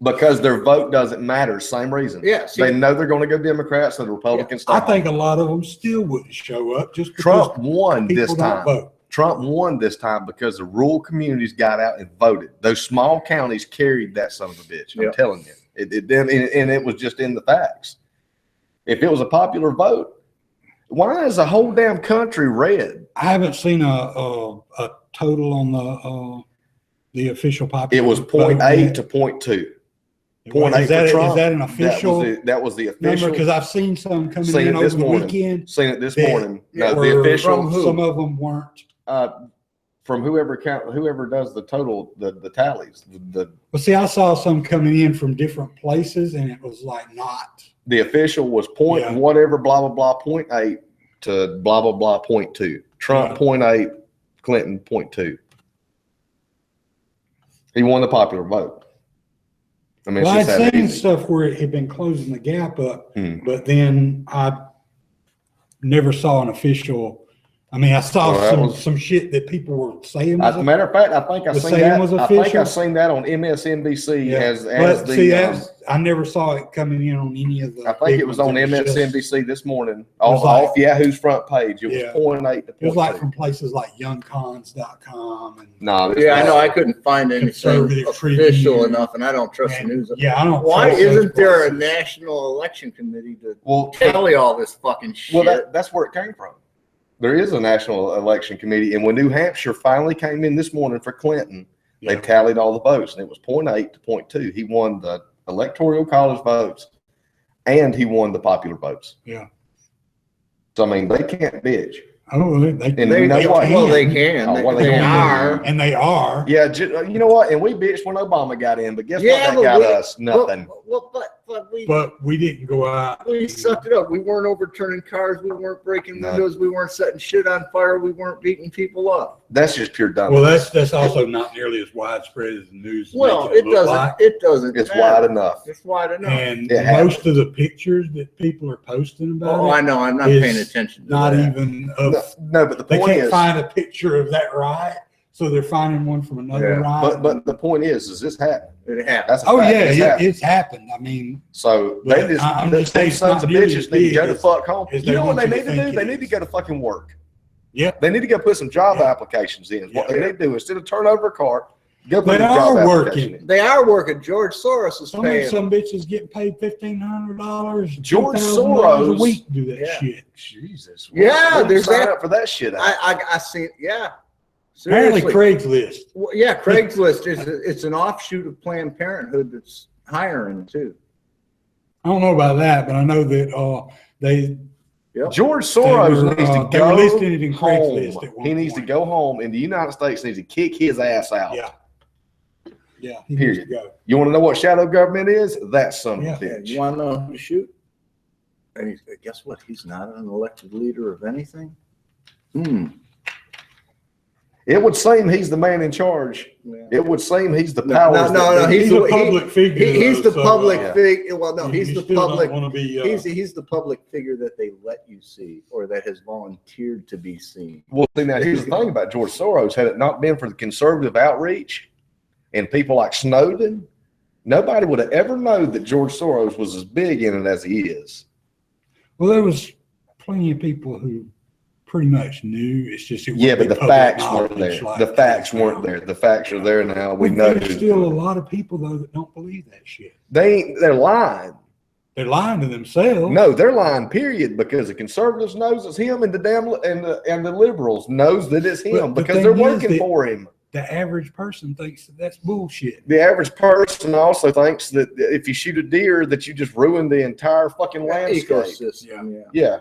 Speaker 2: Because their vote doesn't matter, same reason.
Speaker 3: Yeah, see-
Speaker 2: they know they're going to go Democrat, so the Republicans.
Speaker 1: I
Speaker 2: stay
Speaker 1: think
Speaker 2: home.
Speaker 1: a lot of them still wouldn't show up just because
Speaker 2: Trump won
Speaker 1: people
Speaker 2: this
Speaker 1: don't
Speaker 2: time.
Speaker 1: vote.
Speaker 2: Trump won this time because the rural communities got out and voted. Those small counties carried that son of a bitch. I'm
Speaker 3: Yeah.
Speaker 2: telling you, and it was just in the facts. If it was a popular vote, why is the whole damn country red?
Speaker 1: I haven't seen a total on the official population.
Speaker 2: It was 0.8 to 0.2. 0.8
Speaker 1: Is that,
Speaker 2: for Trump.
Speaker 1: is that an official
Speaker 2: That was the
Speaker 1: number?
Speaker 2: official.
Speaker 1: Because I've seen some coming
Speaker 2: Seen
Speaker 1: in
Speaker 2: it
Speaker 1: over
Speaker 2: this
Speaker 1: the
Speaker 2: morning.
Speaker 1: weekend.
Speaker 2: Seen it this
Speaker 1: that
Speaker 2: morning. No, the
Speaker 1: were
Speaker 2: official
Speaker 3: from who?
Speaker 1: Some of them weren't.
Speaker 2: From whoever does the total, the tallies.
Speaker 1: Well, see, I saw some coming in from different places, and it was like not.
Speaker 2: The official was point
Speaker 1: Yeah.
Speaker 2: whatever blah blah blah 0.8 to blah blah blah 0.2. Trump
Speaker 1: Yeah.
Speaker 2: 0.8, Clinton 0.2. He won the popular vote. I mean,
Speaker 1: Well,
Speaker 2: it's
Speaker 1: I'd
Speaker 2: just that
Speaker 1: seen
Speaker 2: easy.
Speaker 1: stuff where it had been closing the gap up,
Speaker 2: Hmm.
Speaker 1: but then I never saw an official. I mean, I saw
Speaker 2: Well, that was-
Speaker 1: some shit that people were saying.
Speaker 2: As a matter of fact, I think I
Speaker 1: Was
Speaker 2: seen
Speaker 1: saying
Speaker 2: that.
Speaker 1: was
Speaker 2: I think I
Speaker 1: official?
Speaker 2: seen that on MSNBC
Speaker 1: Yeah.
Speaker 2: as
Speaker 1: But
Speaker 2: the.
Speaker 1: see, that's, I never saw it coming in on any of the.
Speaker 2: I think
Speaker 1: big
Speaker 2: it was
Speaker 1: ones.
Speaker 2: on
Speaker 1: It was just-
Speaker 2: MSNBC this morning,
Speaker 1: was
Speaker 2: off Yahoo's front page. It was
Speaker 1: Yeah.
Speaker 2: 0.8 to 0.2.
Speaker 1: It was like from places like youngcons.com and.
Speaker 2: No,
Speaker 3: Yeah, I know. I couldn't find anything
Speaker 1: Conservative
Speaker 3: official
Speaker 1: Tribune.
Speaker 3: enough, and I don't trust the news.
Speaker 1: Yeah, I don't.
Speaker 3: Why
Speaker 1: trust those
Speaker 3: isn't there a
Speaker 1: places.
Speaker 3: national election committee to
Speaker 2: Well,
Speaker 3: tally all this fucking shit?
Speaker 2: well, that's where it came from. There is a national election committee, and when New Hampshire finally came in this morning for Clinton, they
Speaker 1: Yeah.
Speaker 2: tallied all the votes, and it was 0.8 to 0.2. He won the electoral college votes, and he won the popular votes.
Speaker 1: Yeah.
Speaker 2: So I mean, they can't bitch.
Speaker 1: Oh, they
Speaker 2: And you know what?
Speaker 3: well, they can.
Speaker 2: Oh, well,
Speaker 3: they
Speaker 2: they
Speaker 3: are.
Speaker 1: and they are.
Speaker 2: Yeah, you know what? And we bitched when Obama got in, but guess
Speaker 3: Yeah,
Speaker 2: what?
Speaker 3: but
Speaker 2: That got
Speaker 3: we-
Speaker 2: us nothing.
Speaker 1: But we didn't go out.
Speaker 3: We sucked it up. We weren't overturning cars. We weren't breaking
Speaker 2: No.
Speaker 3: windows. We weren't setting shit on fire. We weren't beating people up.
Speaker 2: That's just pure dumb.
Speaker 1: Well, that's also not nearly as widespread as the news.
Speaker 3: Well,
Speaker 1: makes
Speaker 3: it
Speaker 1: look
Speaker 3: doesn't.
Speaker 1: like.
Speaker 3: It doesn't.
Speaker 2: It's
Speaker 3: matter.
Speaker 2: wide enough.
Speaker 3: It's wide enough.
Speaker 1: And
Speaker 2: It
Speaker 1: most of the pictures that people are posting about
Speaker 3: Oh,
Speaker 1: it,
Speaker 3: I know. I'm not
Speaker 1: is
Speaker 3: paying attention. To
Speaker 1: not
Speaker 3: that.
Speaker 1: even of.
Speaker 2: No, but the
Speaker 1: They
Speaker 2: point
Speaker 1: can't
Speaker 2: is,
Speaker 1: find a picture of that riot, so they're finding one from another
Speaker 3: Yeah.
Speaker 1: riot.
Speaker 2: but the point is this happened.
Speaker 3: It happened.
Speaker 2: That's a
Speaker 1: Oh
Speaker 2: fact.
Speaker 1: yeah,
Speaker 2: It's happened.
Speaker 1: it's happened. I mean,
Speaker 2: So
Speaker 1: But
Speaker 2: they just,
Speaker 1: I'm
Speaker 2: those
Speaker 1: just saying it's
Speaker 2: sons
Speaker 1: not
Speaker 2: of
Speaker 1: nearly
Speaker 2: bitches
Speaker 1: as
Speaker 2: need to
Speaker 1: big
Speaker 2: go to
Speaker 1: as-
Speaker 2: fuck home.
Speaker 1: as
Speaker 2: You
Speaker 1: they
Speaker 2: know what
Speaker 1: want
Speaker 2: they
Speaker 1: you
Speaker 2: need
Speaker 1: to
Speaker 2: to do?
Speaker 1: think
Speaker 2: They
Speaker 1: it
Speaker 2: need to
Speaker 1: is.
Speaker 2: go to fucking work.
Speaker 1: Yeah.
Speaker 2: They need to go put some job
Speaker 1: Yeah.
Speaker 2: applications in. What
Speaker 1: Yeah.
Speaker 2: they need to do instead of turn over a car, go put
Speaker 1: They
Speaker 2: a job
Speaker 1: are
Speaker 2: application
Speaker 1: working.
Speaker 2: in.
Speaker 3: They are working. George Soros is
Speaker 1: some of
Speaker 3: paying.
Speaker 1: some bitches getting paid $1,500,
Speaker 2: George
Speaker 1: $2,000
Speaker 2: Soros-
Speaker 1: a week to do that
Speaker 3: Yeah.
Speaker 1: shit.
Speaker 2: Jesus.
Speaker 3: Yeah,
Speaker 2: We'll
Speaker 3: there's
Speaker 2: sign
Speaker 3: that-
Speaker 2: up for that shit.
Speaker 3: I see. Yeah.
Speaker 1: Apparently,
Speaker 3: Seriously.
Speaker 1: Craigslist.
Speaker 3: Well, yeah, Craigslist is it's an offshoot of Planned Parenthood that's hiring too.
Speaker 1: I don't know about that, but I know that they
Speaker 3: Yep.
Speaker 2: George Soros
Speaker 1: They were,
Speaker 2: needs to
Speaker 1: they were
Speaker 2: go
Speaker 1: listing it in
Speaker 2: home.
Speaker 1: Craigslist at one
Speaker 2: He needs to
Speaker 1: point.
Speaker 2: go home, and the United States needs to kick his ass out.
Speaker 1: Yeah. Yeah. He
Speaker 2: Period.
Speaker 1: needs to go.
Speaker 2: You want to know what shadow government is? That son
Speaker 1: Yeah.
Speaker 2: of a
Speaker 3: Yeah,
Speaker 2: bitch.
Speaker 3: you want to know who to shoot? And guess what? He's not an elected leader of anything.
Speaker 2: It would seem he's the man in charge.
Speaker 3: Yeah.
Speaker 2: It would seem he's the
Speaker 3: No,
Speaker 2: powers.
Speaker 3: no,
Speaker 2: that
Speaker 3: no,
Speaker 2: be.
Speaker 1: He's a public figure.
Speaker 3: He's the
Speaker 1: though, so,
Speaker 3: public
Speaker 2: yeah.
Speaker 3: figure. Well, no, he's
Speaker 1: you
Speaker 3: the
Speaker 1: still don't
Speaker 3: public.
Speaker 1: want to be.
Speaker 3: He's the public figure that they let you see, or that has volunteered to be seen.
Speaker 2: Well, see, now here's the thing about George Soros. Had it not been for the conservative outreach and people like Snowden, nobody would have ever known that George Soros was as big in it as he is.
Speaker 1: Well, there was plenty of people who pretty much knew. It's just it
Speaker 2: Yeah, but
Speaker 1: wouldn't
Speaker 2: the
Speaker 1: be public
Speaker 2: facts weren't
Speaker 1: knowledge
Speaker 2: there.
Speaker 1: like
Speaker 2: The
Speaker 1: it
Speaker 2: facts
Speaker 1: is
Speaker 2: weren't
Speaker 1: now.
Speaker 2: there. The facts are there now. We know.
Speaker 1: There's still a lot of people though that don't believe that shit.
Speaker 2: They're lying.
Speaker 1: They're lying to themselves.
Speaker 2: No, they're lying. Period. Because the conservatives knows it's him, and the the liberals knows that it's him
Speaker 1: But the
Speaker 2: because they're
Speaker 1: thing is
Speaker 2: working
Speaker 1: that-
Speaker 2: for him.
Speaker 1: The average person thinks that that's bullshit.
Speaker 2: The average person also thinks that if you shoot a deer, that you just ruined the entire fucking landscape.
Speaker 3: Ecosystem. Yeah.
Speaker 2: Yeah.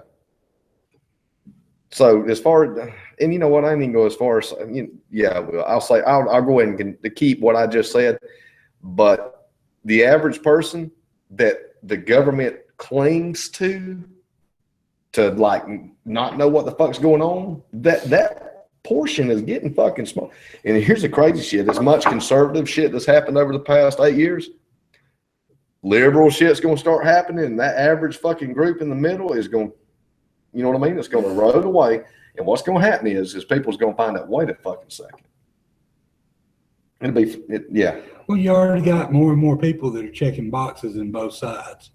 Speaker 2: So as far as, and you know what, I ain't even go as far as, well, I'll say I'll go ahead and to keep what I just said, but the average person that the government clings to like not know what the fuck's going on, that portion is getting fucking small. And here's the crazy shit: as much conservative shit that's happened over the past 8 years, liberal shit's gonna start happening, and that average fucking group in the middle is going. You know what I mean? It's going to erode away. And what's going to happen is people's going to find out, wait a fucking second. Yeah.
Speaker 1: Well, you already got more and more people that are checking boxes in both sides.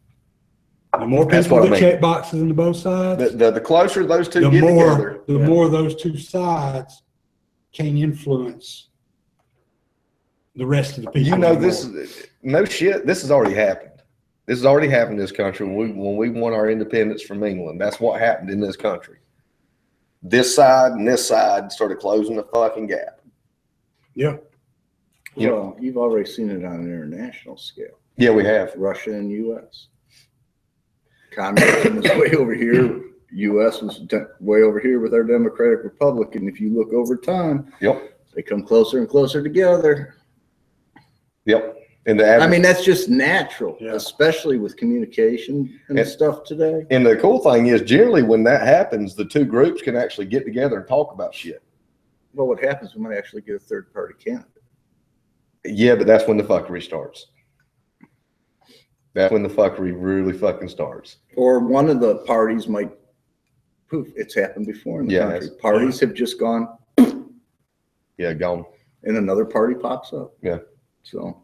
Speaker 1: The more
Speaker 2: That's
Speaker 1: people
Speaker 2: what I
Speaker 1: that
Speaker 2: mean.
Speaker 1: check boxes in both sides,
Speaker 2: The closer those two
Speaker 1: the
Speaker 2: get
Speaker 1: more
Speaker 2: together.
Speaker 1: the more those two sides can influence the rest of the people.
Speaker 2: You know,
Speaker 1: more.
Speaker 2: this is no shit. This has already happened. This has already happened in this country when we won our independence from England. That's what happened in this country. This side and this side started closing the fucking gap.
Speaker 1: Yeah.
Speaker 2: Yeah.
Speaker 3: Well, you've already seen it on an international scale.
Speaker 2: Yeah, we have.
Speaker 3: Russia and U.S. Communism was way over here. U.S. was way over here with our Democratic Republic. And if you look over time,
Speaker 2: Yep.
Speaker 3: they come closer and closer together.
Speaker 2: Yep. And the
Speaker 3: I
Speaker 2: average,
Speaker 3: mean, that's just natural,
Speaker 1: Yeah.
Speaker 3: especially with communication and
Speaker 2: And-
Speaker 3: stuff today.
Speaker 2: and the cool thing is generally when that happens, the two groups can actually get together and talk about shit.
Speaker 3: Well, what happens when we actually get a third party candidate?
Speaker 2: Yeah, but that's when the fuckery starts. That's when the fuckery really fucking starts.
Speaker 3: Or one of the parties might poof. It's happened before in the
Speaker 2: Yeah,
Speaker 3: country.
Speaker 2: it's-
Speaker 3: Parties have just gone
Speaker 2: Yeah, gone.
Speaker 3: and another party pops up.
Speaker 2: Yeah.
Speaker 3: So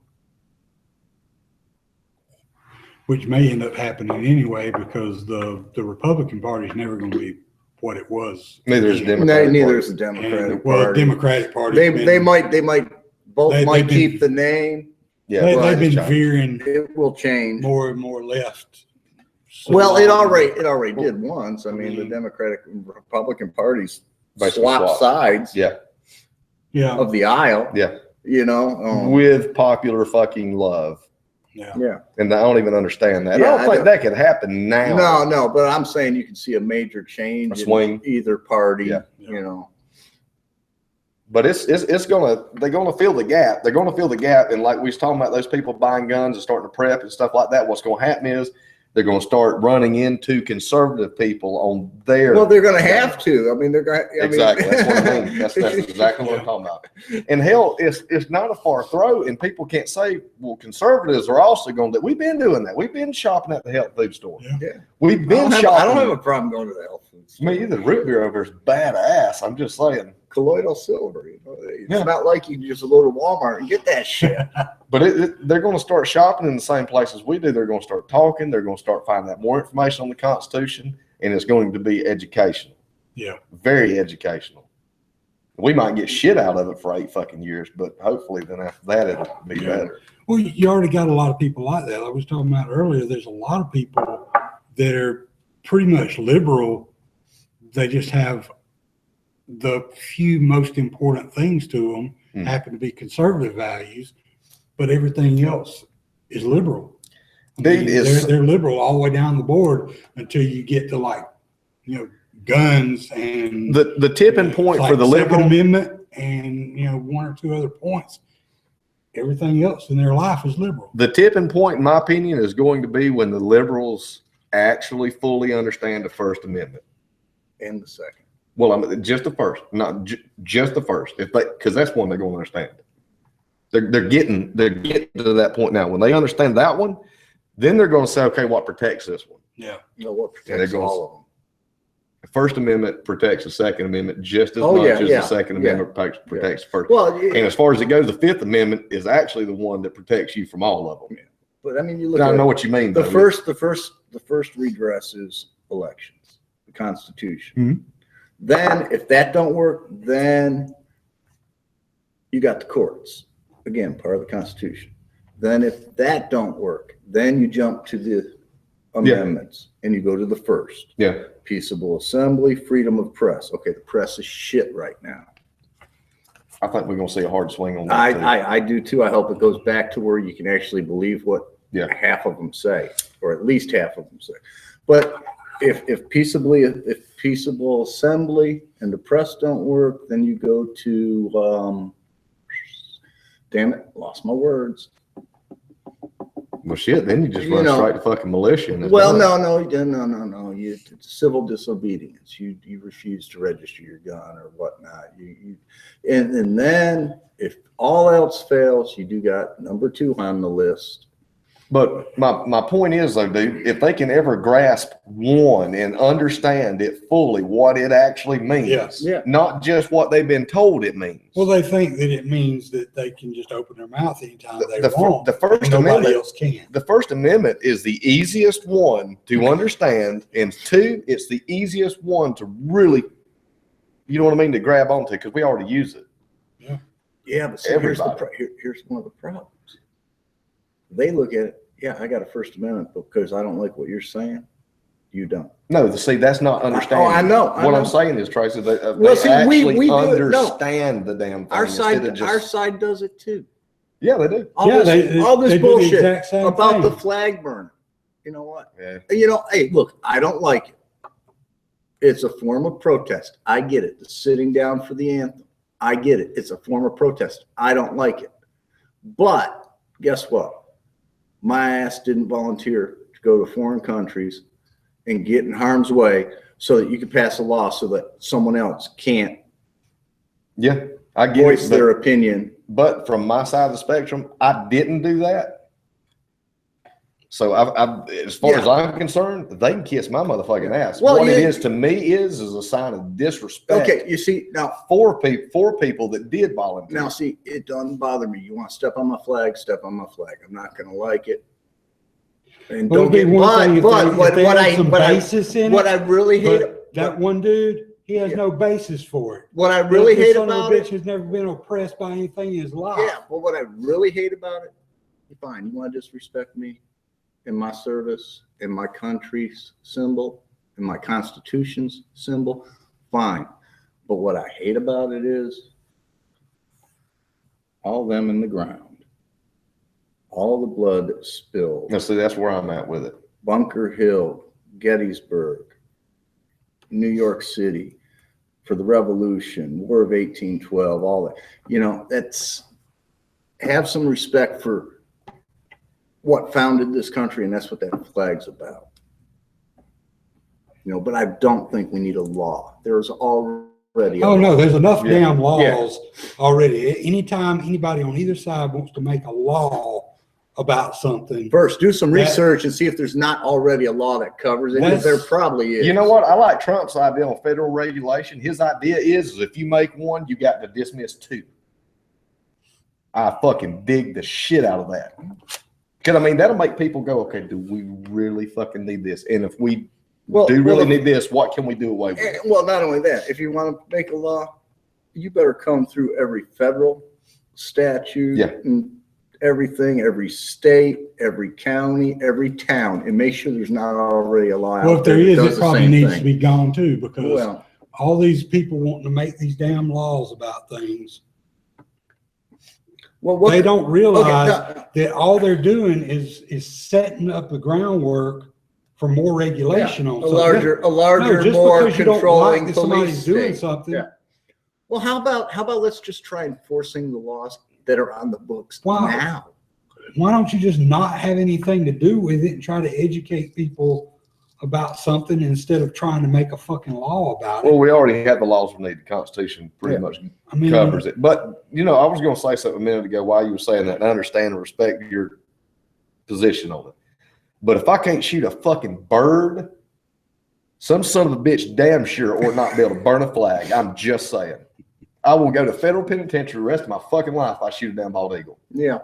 Speaker 1: Which may end up happening anyway because the Republican Party is never going to be what it was.
Speaker 2: Neither is the Democratic
Speaker 3: neither
Speaker 2: Party.
Speaker 3: is the
Speaker 1: And,
Speaker 3: Democratic
Speaker 1: well,
Speaker 3: Party.
Speaker 1: Democratic Party.
Speaker 3: They might both
Speaker 1: They-
Speaker 3: might
Speaker 1: they've been-
Speaker 3: keep the name.
Speaker 2: Yeah,
Speaker 1: They've
Speaker 2: right.
Speaker 1: been veering
Speaker 3: It will change.
Speaker 1: more and more left. So
Speaker 3: Well,
Speaker 1: long.
Speaker 3: it already did once. I mean, the
Speaker 1: Mhm.
Speaker 3: Democratic and Republican parties
Speaker 2: Basically
Speaker 3: swap
Speaker 2: swap.
Speaker 3: sides
Speaker 2: Yeah,
Speaker 1: Yeah.
Speaker 3: of the aisle.
Speaker 2: yeah.
Speaker 3: You know,
Speaker 2: With popular fucking love.
Speaker 1: Yeah.
Speaker 3: Yeah.
Speaker 2: And I don't even understand that.
Speaker 3: Yeah,
Speaker 2: I don't think that could happen now.
Speaker 3: No, but I'm saying you can see a major change
Speaker 2: A swing.
Speaker 3: in either party,
Speaker 2: Yeah.
Speaker 3: you know.
Speaker 2: But they're gonna fill the gap. They're gonna fill the gap. And like we was talking about those people buying guns and starting to prep and stuff like that, what's gonna happen is they're gonna start running into conservative people on their.
Speaker 3: Well, they're going to have to. I mean, they're going to.
Speaker 2: Exactly. That's what I mean. That's exactly what I'm talking about. And hell, it's not a far throw, and people can't say, well, conservatives are also going to. We've been doing that. We've been shopping at the health food store.
Speaker 3: Yeah.
Speaker 2: We've been shopping.
Speaker 3: I don't have a problem going to the health food store.
Speaker 2: Me either. Root beer over is badass. I'm just saying.
Speaker 3: Colloidal silver. You know, it's
Speaker 2: Yeah.
Speaker 3: not like you can just go to Walmart and get that shit.
Speaker 2: But they're going to start shopping in the same places we do. They're going to start talking. They're going to start finding out more information on the Constitution, and it's going to be educational.
Speaker 1: Yeah.
Speaker 2: Very educational. We might get shit out of it for 8 fucking years, but hopefully then after that it'll be better.
Speaker 1: Well, you already got a lot of people like that. I was talking about earlier. There's a lot of people that are pretty much liberal. They just have the few most important things to them happen to be conservative values, but everything else is liberal. I mean, they're liberal all the way down the board until you get to, like, you know, guns and
Speaker 2: The tipping point
Speaker 1: like
Speaker 2: for the
Speaker 1: Second
Speaker 2: liberal
Speaker 1: Amendment and, you know, 1 or 2 other points. Everything else in their life is liberal.
Speaker 2: the tipping point, in my opinion, is going to be when the liberals actually fully understand the First Amendment.
Speaker 3: And the second.
Speaker 2: Well, I mean, just the first, not just the first. If they, because that's one they're going to understand. They're getting to that point now. When they understand that one, then they're going to say, okay, what protects this one?
Speaker 1: Yeah.
Speaker 3: You know what
Speaker 2: they're
Speaker 3: protects
Speaker 2: going-
Speaker 3: all of them.
Speaker 2: The First Amendment protects the Second Amendment just as
Speaker 3: Oh,
Speaker 2: much
Speaker 3: yeah,
Speaker 2: as
Speaker 3: yeah,
Speaker 2: the Second
Speaker 3: yeah.
Speaker 2: Amendment protects the First.
Speaker 3: Well,
Speaker 2: And as far as it goes, the Fifth Amendment is actually the one that protects you from all of them.
Speaker 3: but I mean, you look
Speaker 2: I
Speaker 3: at
Speaker 2: know what you mean.
Speaker 3: the
Speaker 2: though.
Speaker 3: first redress is elections, the Constitution.
Speaker 2: Mhm.
Speaker 3: Then, if that don't work, then you got the courts. Again, part of the Constitution. Then, if that don't work, then you jump to the amendments and you go to the first.
Speaker 2: Yeah.
Speaker 3: Peaceable assembly, freedom of press. Okay, the press is shit right now.
Speaker 2: I think we're going to see a hard swing on that. too.
Speaker 3: I do too. I hope it goes back to where you can actually believe what
Speaker 2: Yeah.
Speaker 3: half of them say, or at least half of them say. But if peaceable assembly and the press don't work, then you go to damn it, lost my words.
Speaker 2: Well, shit, then you just
Speaker 3: You
Speaker 2: run
Speaker 3: know-
Speaker 2: straight to fucking militia. And it's
Speaker 3: Well,
Speaker 2: done.
Speaker 3: no. It's civil disobedience. You refuse to register your gun or whatnot. And then if all else fails, you do got number 2 on the list.
Speaker 2: But my point is, though, dude, if they can ever grasp one and understand it fully, what it actually means,
Speaker 1: Yes.
Speaker 3: Yeah.
Speaker 2: not just what they've been told it means.
Speaker 1: Well, they think that it means that they can just open their mouth anytime they
Speaker 2: The
Speaker 1: want.
Speaker 2: First
Speaker 1: and nobody
Speaker 2: Amendment,
Speaker 1: else can.
Speaker 2: the First Amendment is the easiest one to understand, and 2, it's the easiest one to really, you know what I mean, to grab onto because we already use it.
Speaker 3: Yeah, but see,
Speaker 2: Everybody.
Speaker 3: here's one of the problems. They look at it, yeah, I got a First Amendment because I don't like what you're saying. You don't.
Speaker 2: No, see, that's not understanding.
Speaker 3: I know.
Speaker 2: What I'm saying is, Tracy, they
Speaker 3: Well, see, we
Speaker 2: actually
Speaker 3: do it. No.
Speaker 2: understand the damn thing.
Speaker 3: Our
Speaker 2: instead of just,
Speaker 3: side does it too.
Speaker 2: yeah, they do.
Speaker 3: All
Speaker 1: Yeah,
Speaker 3: this, all this
Speaker 1: they do the
Speaker 3: bullshit
Speaker 1: exact same
Speaker 3: about the
Speaker 1: thing.
Speaker 3: flag burning. You know what?
Speaker 2: Yeah.
Speaker 3: Hey, look, I don't like it. It's a form of protest. I get it. The sitting down for the anthem. I get it. It's a form of protest. I don't like it. But guess what? My ass didn't volunteer to go to foreign countries and get in harm's way so that you could pass a law so that someone else can't
Speaker 2: Yeah, I get
Speaker 3: voice
Speaker 2: it.
Speaker 3: their opinion.
Speaker 2: But from my side of the spectrum, I didn't do that. So as far as I'm concerned, they can kiss my motherfucking ass.
Speaker 3: Well,
Speaker 2: what it
Speaker 3: yeah.
Speaker 2: is to me is a sign of disrespect.
Speaker 3: Okay, you see, now
Speaker 2: For people that did volunteer.
Speaker 3: Now, see, it doesn't bother me. You want to step on my flag, step on my flag. I'm not going to like it. And
Speaker 1: Well,
Speaker 3: don't
Speaker 1: it'd be
Speaker 3: get,
Speaker 1: one thing if
Speaker 3: but
Speaker 1: they-
Speaker 3: what,
Speaker 1: if they
Speaker 3: what
Speaker 1: had
Speaker 3: I,
Speaker 1: some
Speaker 3: what I,
Speaker 1: basis in
Speaker 3: what
Speaker 1: it,
Speaker 3: I really hate,
Speaker 1: but that one dude, he has
Speaker 3: Yeah.
Speaker 1: no basis for it.
Speaker 3: what I really
Speaker 1: This
Speaker 3: hate
Speaker 1: son of a
Speaker 3: about
Speaker 1: bitch
Speaker 3: it,
Speaker 1: has never been oppressed by anything in his life.
Speaker 3: yeah, but what I really hate about it, fine, you want to disrespect me in my service, in my country's symbol, in my Constitution's symbol, fine. But what I hate about it is all them in the ground. all the blood that was spilled,
Speaker 2: Now, see, that's where I'm at with it.
Speaker 3: Bunker Hill, Gettysburg, New York City, for the Revolution, War of 1812, all that. You know, that's, have some respect for what founded this country, and that's what that flag's about. You know, but I don't think we need a law. There's already.
Speaker 1: Oh, no, there's enough
Speaker 2: Yeah.
Speaker 1: damn laws already. Anytime anybody on either side wants to make a law about something,
Speaker 3: First, do some
Speaker 1: That-
Speaker 3: research and see if there's not already a law that covers it.
Speaker 1: That's-
Speaker 3: There probably is.
Speaker 2: You know what? I like Trump's idea on federal regulation. His idea is if you make one, you got to dismiss two. I fucking dig the shit out of that. Because, I mean, that'll make people go, okay, do we really fucking need this? And if we do really need this, what can we do away with?
Speaker 3: Well, not only that, if you want to make a law, you better come through every federal statute
Speaker 2: Yeah.
Speaker 3: and everything, every state, every county, every town, and make sure there's not already a law out
Speaker 1: well, if there
Speaker 3: that
Speaker 1: is,
Speaker 3: does
Speaker 1: it
Speaker 3: the
Speaker 1: probably
Speaker 3: same
Speaker 1: needs
Speaker 3: thing.
Speaker 1: to be gone too, because
Speaker 3: Well,
Speaker 1: all these people wanting to make these damn laws about things,
Speaker 3: well, what,
Speaker 1: they don't realize
Speaker 3: no,
Speaker 1: that all they're doing is setting up the groundwork for more regulation on
Speaker 3: a
Speaker 1: something.
Speaker 3: larger,
Speaker 1: No, just
Speaker 3: more
Speaker 1: because you don't
Speaker 3: controlling
Speaker 1: like that somebody's
Speaker 3: police
Speaker 1: doing
Speaker 3: state.
Speaker 1: something,
Speaker 3: Yeah. Well, how about let's just try enforcing the laws that are on the books
Speaker 1: Wow.
Speaker 3: now?
Speaker 1: why don't you just not have anything to do with it and try to educate people about something instead of trying to make a fucking law about it?
Speaker 2: Well, we already have the laws we need. The Constitution pretty
Speaker 3: Yeah.
Speaker 2: much
Speaker 1: I mean,
Speaker 2: covers it. But, you know, I was going to say something a minute ago while you were saying that, and I understand and respect your position on it. But if I can't shoot a fucking bird, some son of a bitch damn sure ought not be able to burn a flag. I'm just saying. I will go to federal penitentiary the rest of my fucking life if I shoot a damn bald eagle.
Speaker 3: Yeah,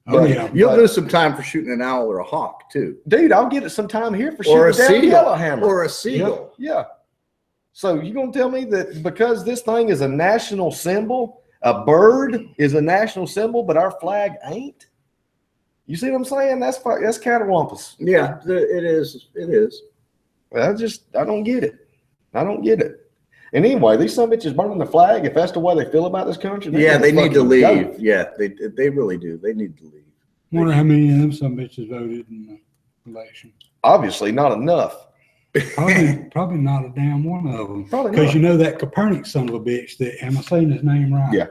Speaker 1: oh,
Speaker 2: But-
Speaker 1: yeah.
Speaker 3: you'll lose some time for shooting an owl or a hawk too,
Speaker 2: Dude, I'll get it sometime here for
Speaker 3: or a
Speaker 2: shooting down
Speaker 3: seagull,
Speaker 2: yellowhammer.
Speaker 3: or a seagull.
Speaker 2: Yeah. So you gonna tell me that because this thing is a national symbol, a bird is a national symbol, but our flag ain't? You see what I'm saying? That's catawampus.
Speaker 3: Yeah, it is. It is.
Speaker 2: I don't get it. I don't get it. And anyway, these some bitches burning the flag. If that's the way they feel about this country,
Speaker 3: Yeah, they need to
Speaker 2: fucking
Speaker 3: leave.
Speaker 2: go.
Speaker 3: Yeah, they really do. They need to leave.
Speaker 1: Wonder how many of them some bitches voted in the election.
Speaker 2: Obviously, not enough.
Speaker 1: Probably not a damn one of them.
Speaker 2: Probably
Speaker 1: Because
Speaker 2: not.
Speaker 1: you know that Copernic son of a bitch that, am I saying his name right?
Speaker 2: Yeah.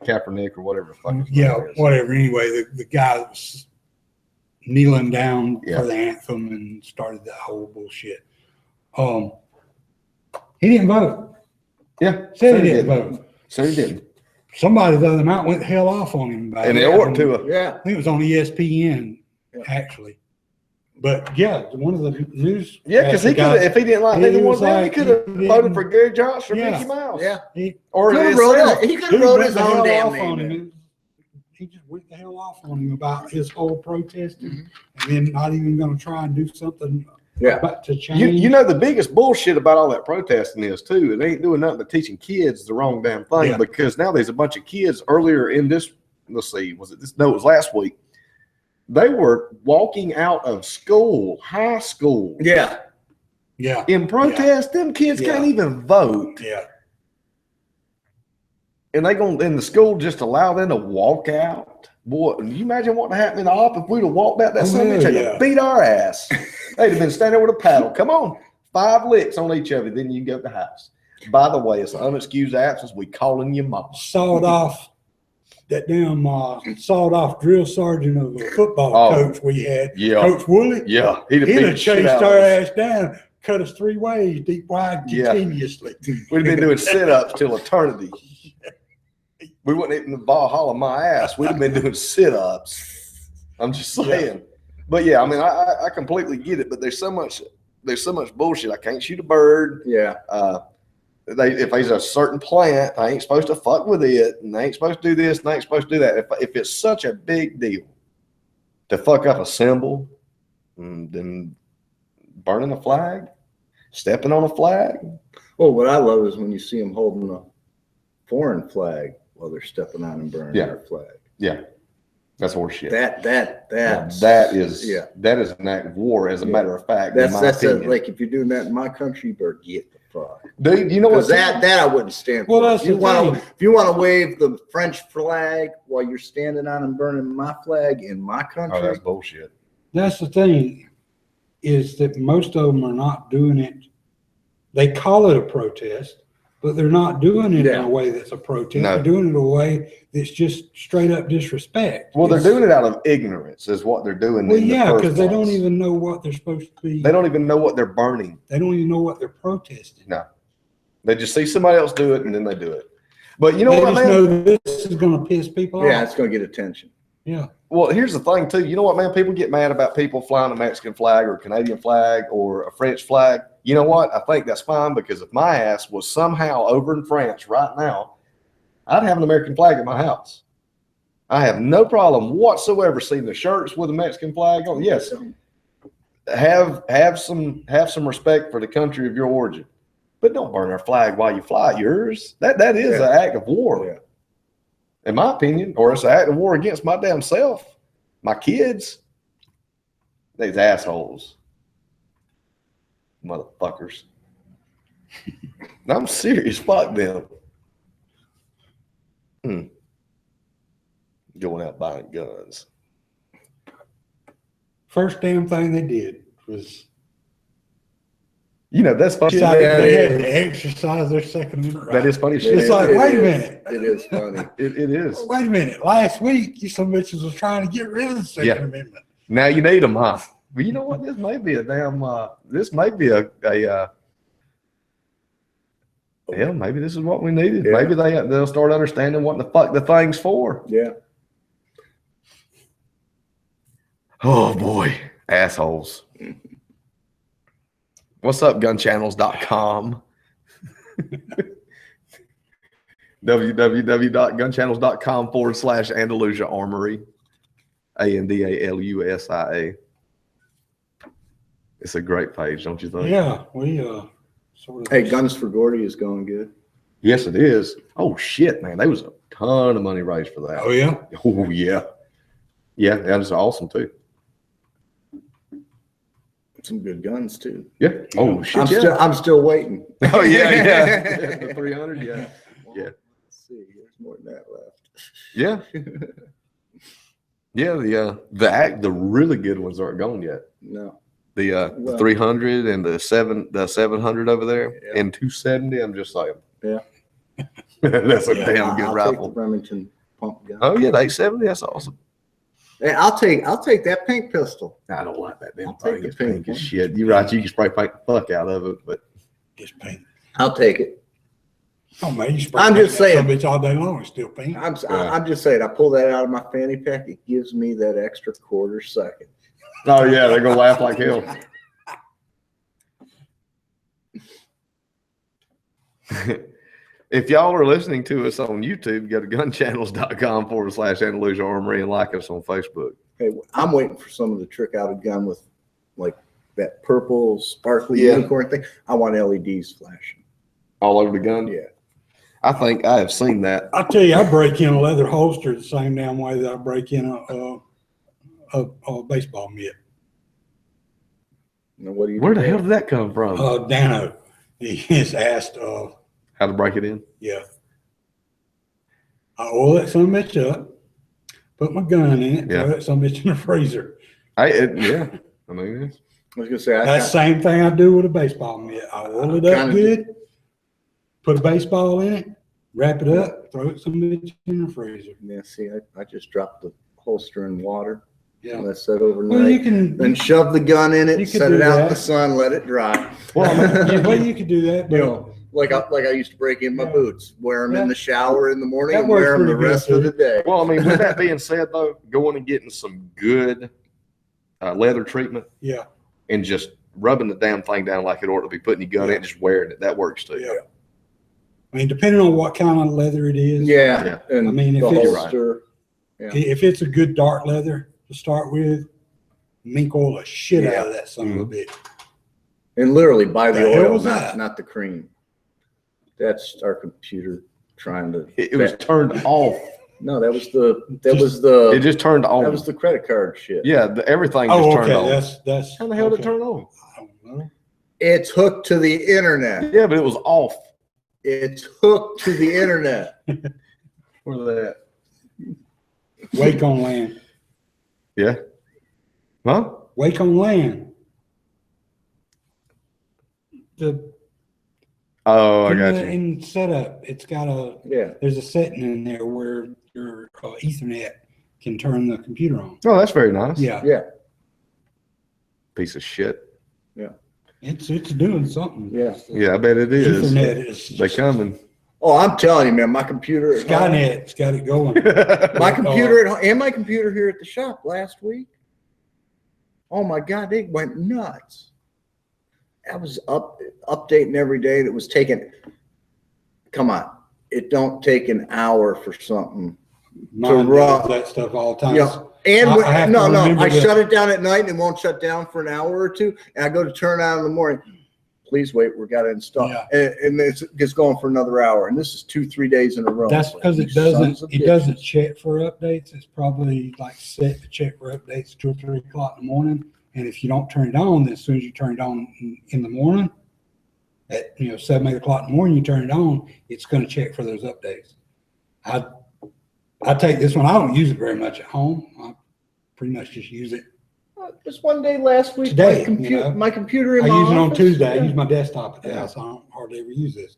Speaker 2: Kaepernick or whatever. the fuck his
Speaker 1: Yeah,
Speaker 2: name is.
Speaker 1: whatever. Anyway, the guy that was kneeling down
Speaker 2: Yeah.
Speaker 1: for the anthem and started that whole bullshit. He didn't vote.
Speaker 2: Yeah.
Speaker 1: Said he didn't vote.
Speaker 2: So he didn't.
Speaker 1: Somebody the other night went the hell off on him about
Speaker 2: And
Speaker 1: it.
Speaker 2: they ought to.
Speaker 3: Yeah.
Speaker 1: I think it was on ESPN,
Speaker 3: Yeah.
Speaker 1: actually. But yeah, one of the news.
Speaker 2: Yeah, because he could
Speaker 1: guys-
Speaker 2: have, if he didn't like
Speaker 1: he
Speaker 2: neither one
Speaker 1: was
Speaker 2: of them, he
Speaker 1: like,
Speaker 2: could have
Speaker 1: he
Speaker 2: voted
Speaker 1: didn't-
Speaker 2: for Gary Johnson or
Speaker 1: Yeah.
Speaker 2: Mickey Mouse.
Speaker 3: Yeah.
Speaker 1: he,
Speaker 2: Or
Speaker 3: He
Speaker 2: himself.
Speaker 3: could have
Speaker 1: dude
Speaker 3: wrote
Speaker 1: went
Speaker 3: his
Speaker 1: the
Speaker 3: own
Speaker 1: hell
Speaker 3: damn
Speaker 1: off on
Speaker 3: name.
Speaker 1: him. He just went the hell off on him about his whole protesting, and then not even going to try and do something
Speaker 3: Yeah.
Speaker 1: about to change.
Speaker 2: You know the biggest bullshit about all that protesting is too. It ain't doing nothing but teaching kids the wrong damn thing
Speaker 1: Yeah.
Speaker 2: because now there's a bunch of kids earlier in this. Let's see, was it this? No, it was last week. They were walking out of school, high school,
Speaker 3: Yeah.
Speaker 1: Yeah,
Speaker 2: in protest. Them kids
Speaker 3: Yeah.
Speaker 2: can't even vote,
Speaker 1: yeah.
Speaker 2: and the school just allow them to walk out. Boy, can you imagine what happened in the op if we'd have walked out? That
Speaker 1: Oh,
Speaker 2: son of a bitch had
Speaker 1: yeah.
Speaker 2: to beat our ass. They'd have been standing there with a paddle. Come on, 5 licks on each of you, then you can go to the house. By the way, it's an unexcused absence. We calling you mama.
Speaker 1: Sawed off that damn sawed off drill sergeant of the football
Speaker 2: Oh.
Speaker 1: coach we had,
Speaker 2: Yeah,
Speaker 1: Coach Woolley.
Speaker 2: yeah. He'd have
Speaker 1: He'd
Speaker 2: beat
Speaker 1: have
Speaker 2: the shit
Speaker 1: chased
Speaker 2: out
Speaker 1: our
Speaker 2: of us.
Speaker 1: ass down, cut us 3 ways, deep wide,
Speaker 2: Yeah.
Speaker 1: continuously.
Speaker 2: We'd have been doing sit-ups till eternity. We wouldn't even Valhalla my ass. We'd have been doing sit-ups. I'm just saying. But yeah, I mean, I completely get it. But there's so much bullshit. I can't shoot a bird.
Speaker 3: Yeah.
Speaker 2: If there's a certain plant, I ain't supposed to fuck with it, and they ain't supposed to do this, and they ain't supposed to do that. If it's such a big deal to fuck up a symbol, then burning a flag, stepping on a flag.
Speaker 3: Well, what I love is when you see them holding a foreign flag while they're stepping on and burning
Speaker 2: Yeah.
Speaker 3: their flag.
Speaker 2: Yeah. That's horseshit.
Speaker 3: That's
Speaker 2: That is
Speaker 3: yeah.
Speaker 2: that is an act of war. As a
Speaker 3: Yeah.
Speaker 2: matter of fact,
Speaker 3: That's
Speaker 2: in my opinion.
Speaker 3: like if you're doing that in my country, you better get the fuck.
Speaker 2: Dude, you know what?
Speaker 3: Because that I wouldn't stand
Speaker 1: Well,
Speaker 3: for.
Speaker 1: that's
Speaker 3: If you
Speaker 1: the
Speaker 3: want
Speaker 1: thing.
Speaker 3: to, if you want to wave the French flag while you're standing on and burning my flag in my
Speaker 2: Oh,
Speaker 3: country,
Speaker 2: that's bullshit.
Speaker 1: That's the thing, is that most of them are not doing it. They call it a protest, but they're not doing it in
Speaker 3: Yeah.
Speaker 1: a way that's a protest.
Speaker 2: No.
Speaker 1: They're doing it in a way that's just straight up disrespect.
Speaker 2: Well, they're
Speaker 1: It's-
Speaker 2: doing it out of ignorance, is what they're doing.
Speaker 1: Well,
Speaker 2: in the
Speaker 1: yeah,
Speaker 2: first
Speaker 1: because they don't
Speaker 2: place.
Speaker 1: even know what they're supposed to be.
Speaker 2: They don't even know what they're burning.
Speaker 1: They don't even know what they're protesting.
Speaker 2: No, they just see somebody else do it and then they do it. But you know
Speaker 1: They
Speaker 2: what,
Speaker 1: just
Speaker 2: man?
Speaker 1: know this is going to piss people
Speaker 3: yeah,
Speaker 1: off.
Speaker 3: it's going to get attention.
Speaker 1: Yeah.
Speaker 2: Well, here's the thing too. You know what, man? People get mad about people flying a Mexican flag or a Canadian flag or a French flag. You know what? I think that's fine because if my ass was somehow over in France right now, I'd have an American flag at my house. I have no problem whatsoever seeing the shirts with a Mexican flag on. Yes, have some respect for the country of your origin, but don't burn our flag while you fly yours. That is an act of war.
Speaker 3: Yeah.
Speaker 2: In my opinion, or it's an act of war against my damn self, my kids, these assholes, motherfuckers. I'm serious. Fuck them. Going out buying guns.
Speaker 1: First damn thing they did was
Speaker 2: You know, that's funny.
Speaker 1: decide
Speaker 3: Yeah,
Speaker 1: they
Speaker 3: yeah.
Speaker 1: had to exercise their Second Amendment right.
Speaker 2: That is funny shit.
Speaker 1: It's like,
Speaker 3: It
Speaker 1: wait a
Speaker 3: is.
Speaker 1: minute.
Speaker 3: It is funny.
Speaker 2: It is.
Speaker 1: Wait a minute. Last week, you some bitches was trying to get rid of the Second
Speaker 2: Yeah.
Speaker 1: Amendment.
Speaker 2: Now you need them, huh? Well, you know what? This may be a damn. This may be a. Yeah, maybe this is what we needed.
Speaker 3: Yeah.
Speaker 2: Maybe they'll start understanding what the fuck the thing's for.
Speaker 3: Yeah.
Speaker 2: Oh boy, assholes. What's up, gunchannels.com? www.gunchannels.com/Andalusia Armory. ANDALUSIA. It's a great page, don't you think?
Speaker 1: Yeah, we sort of.
Speaker 3: Hey, Guns for Gordy is going good.
Speaker 2: Yes, it is. Oh shit, man. There was a ton of money raised for that.
Speaker 1: Oh yeah.
Speaker 2: Oh yeah. Yeah, that was awesome too.
Speaker 3: Some good guns too.
Speaker 2: Yeah. Oh shit. Yeah.
Speaker 3: I'm still waiting.
Speaker 2: Oh yeah, yeah. The 300, yeah. Yeah.
Speaker 3: Let's see, there's more than that left.
Speaker 2: Yeah. Yeah, the really good ones aren't gone yet.
Speaker 3: No.
Speaker 2: The
Speaker 3: Well-
Speaker 2: 300 and the 700 over there
Speaker 3: Yeah.
Speaker 2: and 270. I'm just saying.
Speaker 3: Yeah.
Speaker 2: That's a
Speaker 1: Yeah,
Speaker 2: damn good
Speaker 3: I'll
Speaker 2: rifle.
Speaker 3: take the Remington pump gun.
Speaker 2: Oh yeah, the 870. That's awesome.
Speaker 3: Hey, I'll take that pink pistol.
Speaker 2: I don't like that damn
Speaker 3: I'll take
Speaker 2: thing.
Speaker 3: the
Speaker 2: It's pink
Speaker 3: pink
Speaker 2: as
Speaker 3: one.
Speaker 2: shit. You're right. You can spray paint the fuck out of it, but
Speaker 1: Just pink.
Speaker 3: I'll take it.
Speaker 1: Oh man, you spray
Speaker 3: I'm
Speaker 1: paint
Speaker 3: just
Speaker 1: that
Speaker 3: saying.
Speaker 1: son of a bitch all day long. It's still pink.
Speaker 3: I'm just saying. I pull that out of my fanny pack. It gives me that extra quarter second.
Speaker 2: oh yeah, they're gonna laugh like hell. If y'all are listening to us on YouTube, go to gunchannels.com/Andalusia Armory and like us on Facebook.
Speaker 3: Hey, I'm waiting for someone to trick out a gun with like that purple sparkly
Speaker 2: Yeah.
Speaker 3: unicorn thing. I want LEDs flashing.
Speaker 2: All over the gun.
Speaker 3: Yeah.
Speaker 2: I think I have seen that.
Speaker 1: I tell you, I break in a leather holster the same damn way that I break in a baseball mitt.
Speaker 3: Now, what do you?
Speaker 2: Where the
Speaker 3: do?
Speaker 2: hell did that come from?
Speaker 1: Dano, he has asked,
Speaker 2: How to break it in?
Speaker 1: yeah. I oil that son of a bitch up, put my gun in it,
Speaker 2: Yeah.
Speaker 1: throw that son of a bitch in the freezer.
Speaker 2: Yeah. I mean, it's,
Speaker 3: I was gonna say
Speaker 1: That's the same thing I do with a baseball mitt. I oil it up
Speaker 3: Kinda
Speaker 1: good, put a baseball in it, wrap it up, throw it some bitch in the freezer.
Speaker 3: Yeah. See, I just dropped the holster in water.
Speaker 1: Yeah.
Speaker 3: Let it set overnight.
Speaker 1: Well, you can.
Speaker 3: Then shove the gun in
Speaker 1: You
Speaker 3: it,
Speaker 1: could
Speaker 3: set
Speaker 1: do
Speaker 3: it out in
Speaker 1: that.
Speaker 3: the sun, let it dry.
Speaker 2: well, I mean,
Speaker 1: Well, you could do that, but
Speaker 3: You know, like I used to break in my
Speaker 1: Yeah.
Speaker 3: boots, wear them
Speaker 1: Yeah.
Speaker 3: in the shower in the morning,
Speaker 1: That
Speaker 3: and wear
Speaker 1: works
Speaker 3: them the
Speaker 1: pretty good,
Speaker 3: rest of
Speaker 1: too.
Speaker 3: the day.
Speaker 2: well, I mean, with that being said, though, going and getting some good leather treatment
Speaker 1: yeah,
Speaker 2: and just rubbing the damn thing down like it ought to be, putting your gun in
Speaker 1: Yeah.
Speaker 2: and just wearing it, that works too.
Speaker 1: yeah. I mean, depending on what kind of leather it is.
Speaker 3: Yeah, and
Speaker 1: I mean, if
Speaker 3: the
Speaker 1: it's-
Speaker 3: holster. Yeah.
Speaker 1: If it's a good dark leather to start with, mink oil the shit
Speaker 3: Yeah.
Speaker 1: out of that son of a bitch.
Speaker 3: And literally buy the
Speaker 1: The hell
Speaker 3: oil,
Speaker 1: was that?
Speaker 3: not the cream. That's our computer trying to.
Speaker 2: It was turned off.
Speaker 3: No, that was the
Speaker 2: It just turned on.
Speaker 3: that was the credit card shit.
Speaker 2: Yeah, everything just
Speaker 1: Oh,
Speaker 2: turned
Speaker 1: okay,
Speaker 2: on.
Speaker 1: that's.
Speaker 2: How the hell did it
Speaker 1: okay.
Speaker 2: turn on?
Speaker 1: I don't know.
Speaker 3: It's hooked to the internet.
Speaker 2: Yeah, but it was off.
Speaker 3: It's hooked to the internet.
Speaker 2: Where's that?
Speaker 1: Wake on land.
Speaker 2: Yeah. Huh?
Speaker 1: Wake on land. The
Speaker 2: Oh, I got you.
Speaker 1: in setup, it's got
Speaker 3: Yeah.
Speaker 1: there's a setting in there where your Ethernet can turn the computer on.
Speaker 2: Oh, that's very nice.
Speaker 1: Yeah,
Speaker 3: Yeah.
Speaker 2: Piece of shit.
Speaker 1: it's doing something.
Speaker 3: Yeah.
Speaker 2: Yeah, I bet it is.
Speaker 1: Ethernet is
Speaker 2: They coming.
Speaker 3: Oh, I'm telling you, man, my computer at home,
Speaker 1: Skynet's got it going.
Speaker 3: my computer at home, and my computer here at the shop last week. Oh my God, they went nuts. I was updating every day. That was taking. Come on, it don't take an hour for something.
Speaker 1: Mine
Speaker 3: raw-
Speaker 1: does that stuff all the time.
Speaker 3: Yeah. And
Speaker 1: I have to
Speaker 3: no,
Speaker 1: remember
Speaker 3: I
Speaker 1: that-
Speaker 3: shut it down at night and it won't shut down for an hour or two. And I go to turn it on in the morning. Please wait, we got to install.
Speaker 1: Yeah.
Speaker 3: And it's going for another hour. And this is 2-3 days in a row.
Speaker 1: That's because
Speaker 3: You
Speaker 1: it
Speaker 3: sons of
Speaker 1: doesn't
Speaker 3: bitches.
Speaker 1: check for updates. It's probably like set to check for updates 2 or 3 o'clock in the morning. And if you don't turn it on, then as soon as you turn it on in the morning, at 7, 8 o'clock in the morning, you turn it on, it's going to check for those updates. I take this one. I don't use it very much at home. I pretty much just use it.
Speaker 3: Just one day last week,
Speaker 1: Today,
Speaker 3: my computer in
Speaker 1: I
Speaker 3: my
Speaker 1: use it on
Speaker 3: office,
Speaker 1: Tuesday. I
Speaker 3: yeah.
Speaker 1: use my desktop at the house. I don't hardly ever use this.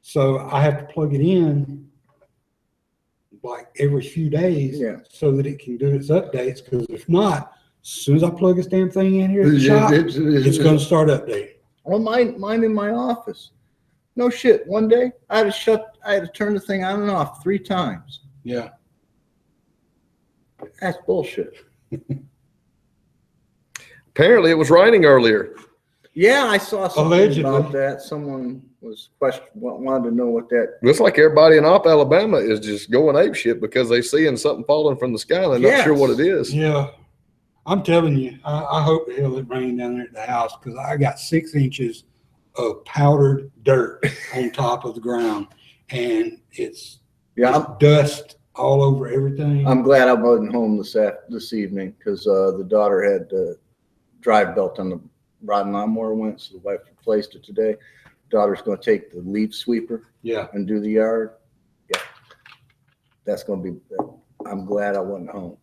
Speaker 1: So I have to plug it in like every few days
Speaker 3: Yeah.
Speaker 1: so that it can do its updates. Because if not, as soon as I plug this damn thing in here at the shop, it's going to start updating.
Speaker 3: Well, mine in my office. No shit. One day I had to turn the thing on and off 3 times.
Speaker 1: Yeah.
Speaker 3: That's bullshit.
Speaker 2: Apparently, it was raining earlier.
Speaker 3: Yeah, I saw something
Speaker 1: Allegedly.
Speaker 3: about that. Someone wanted to know what that.
Speaker 2: Looks like everybody in Alabama is just going ape shit because they seeing something falling from the sky and they're not sure what it is.
Speaker 1: Yeah. I'm telling you, I hope the hell it rained down there at the house because I got 6 inches of powdered dirt on top of the ground. And it's dust all over everything.
Speaker 3: I'm glad I wasn't home this evening because the daughter had the drive belt on the rod and lawnmower went, so the wife replaced it today. Daughter's going to take the leaf sweeper
Speaker 1: Yeah.
Speaker 3: and do the yard. Yeah, that's going to be. I'm glad I wasn't home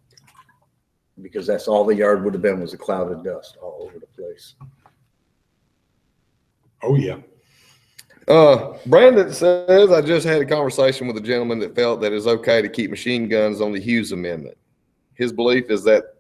Speaker 3: because that's all the yard would have been was a cloud of dust all over the place.
Speaker 1: Oh, yeah.
Speaker 2: Brandon says, I just had a conversation with a gentleman that felt that it's okay to keep machine guns on the Hughes Amendment. His belief is that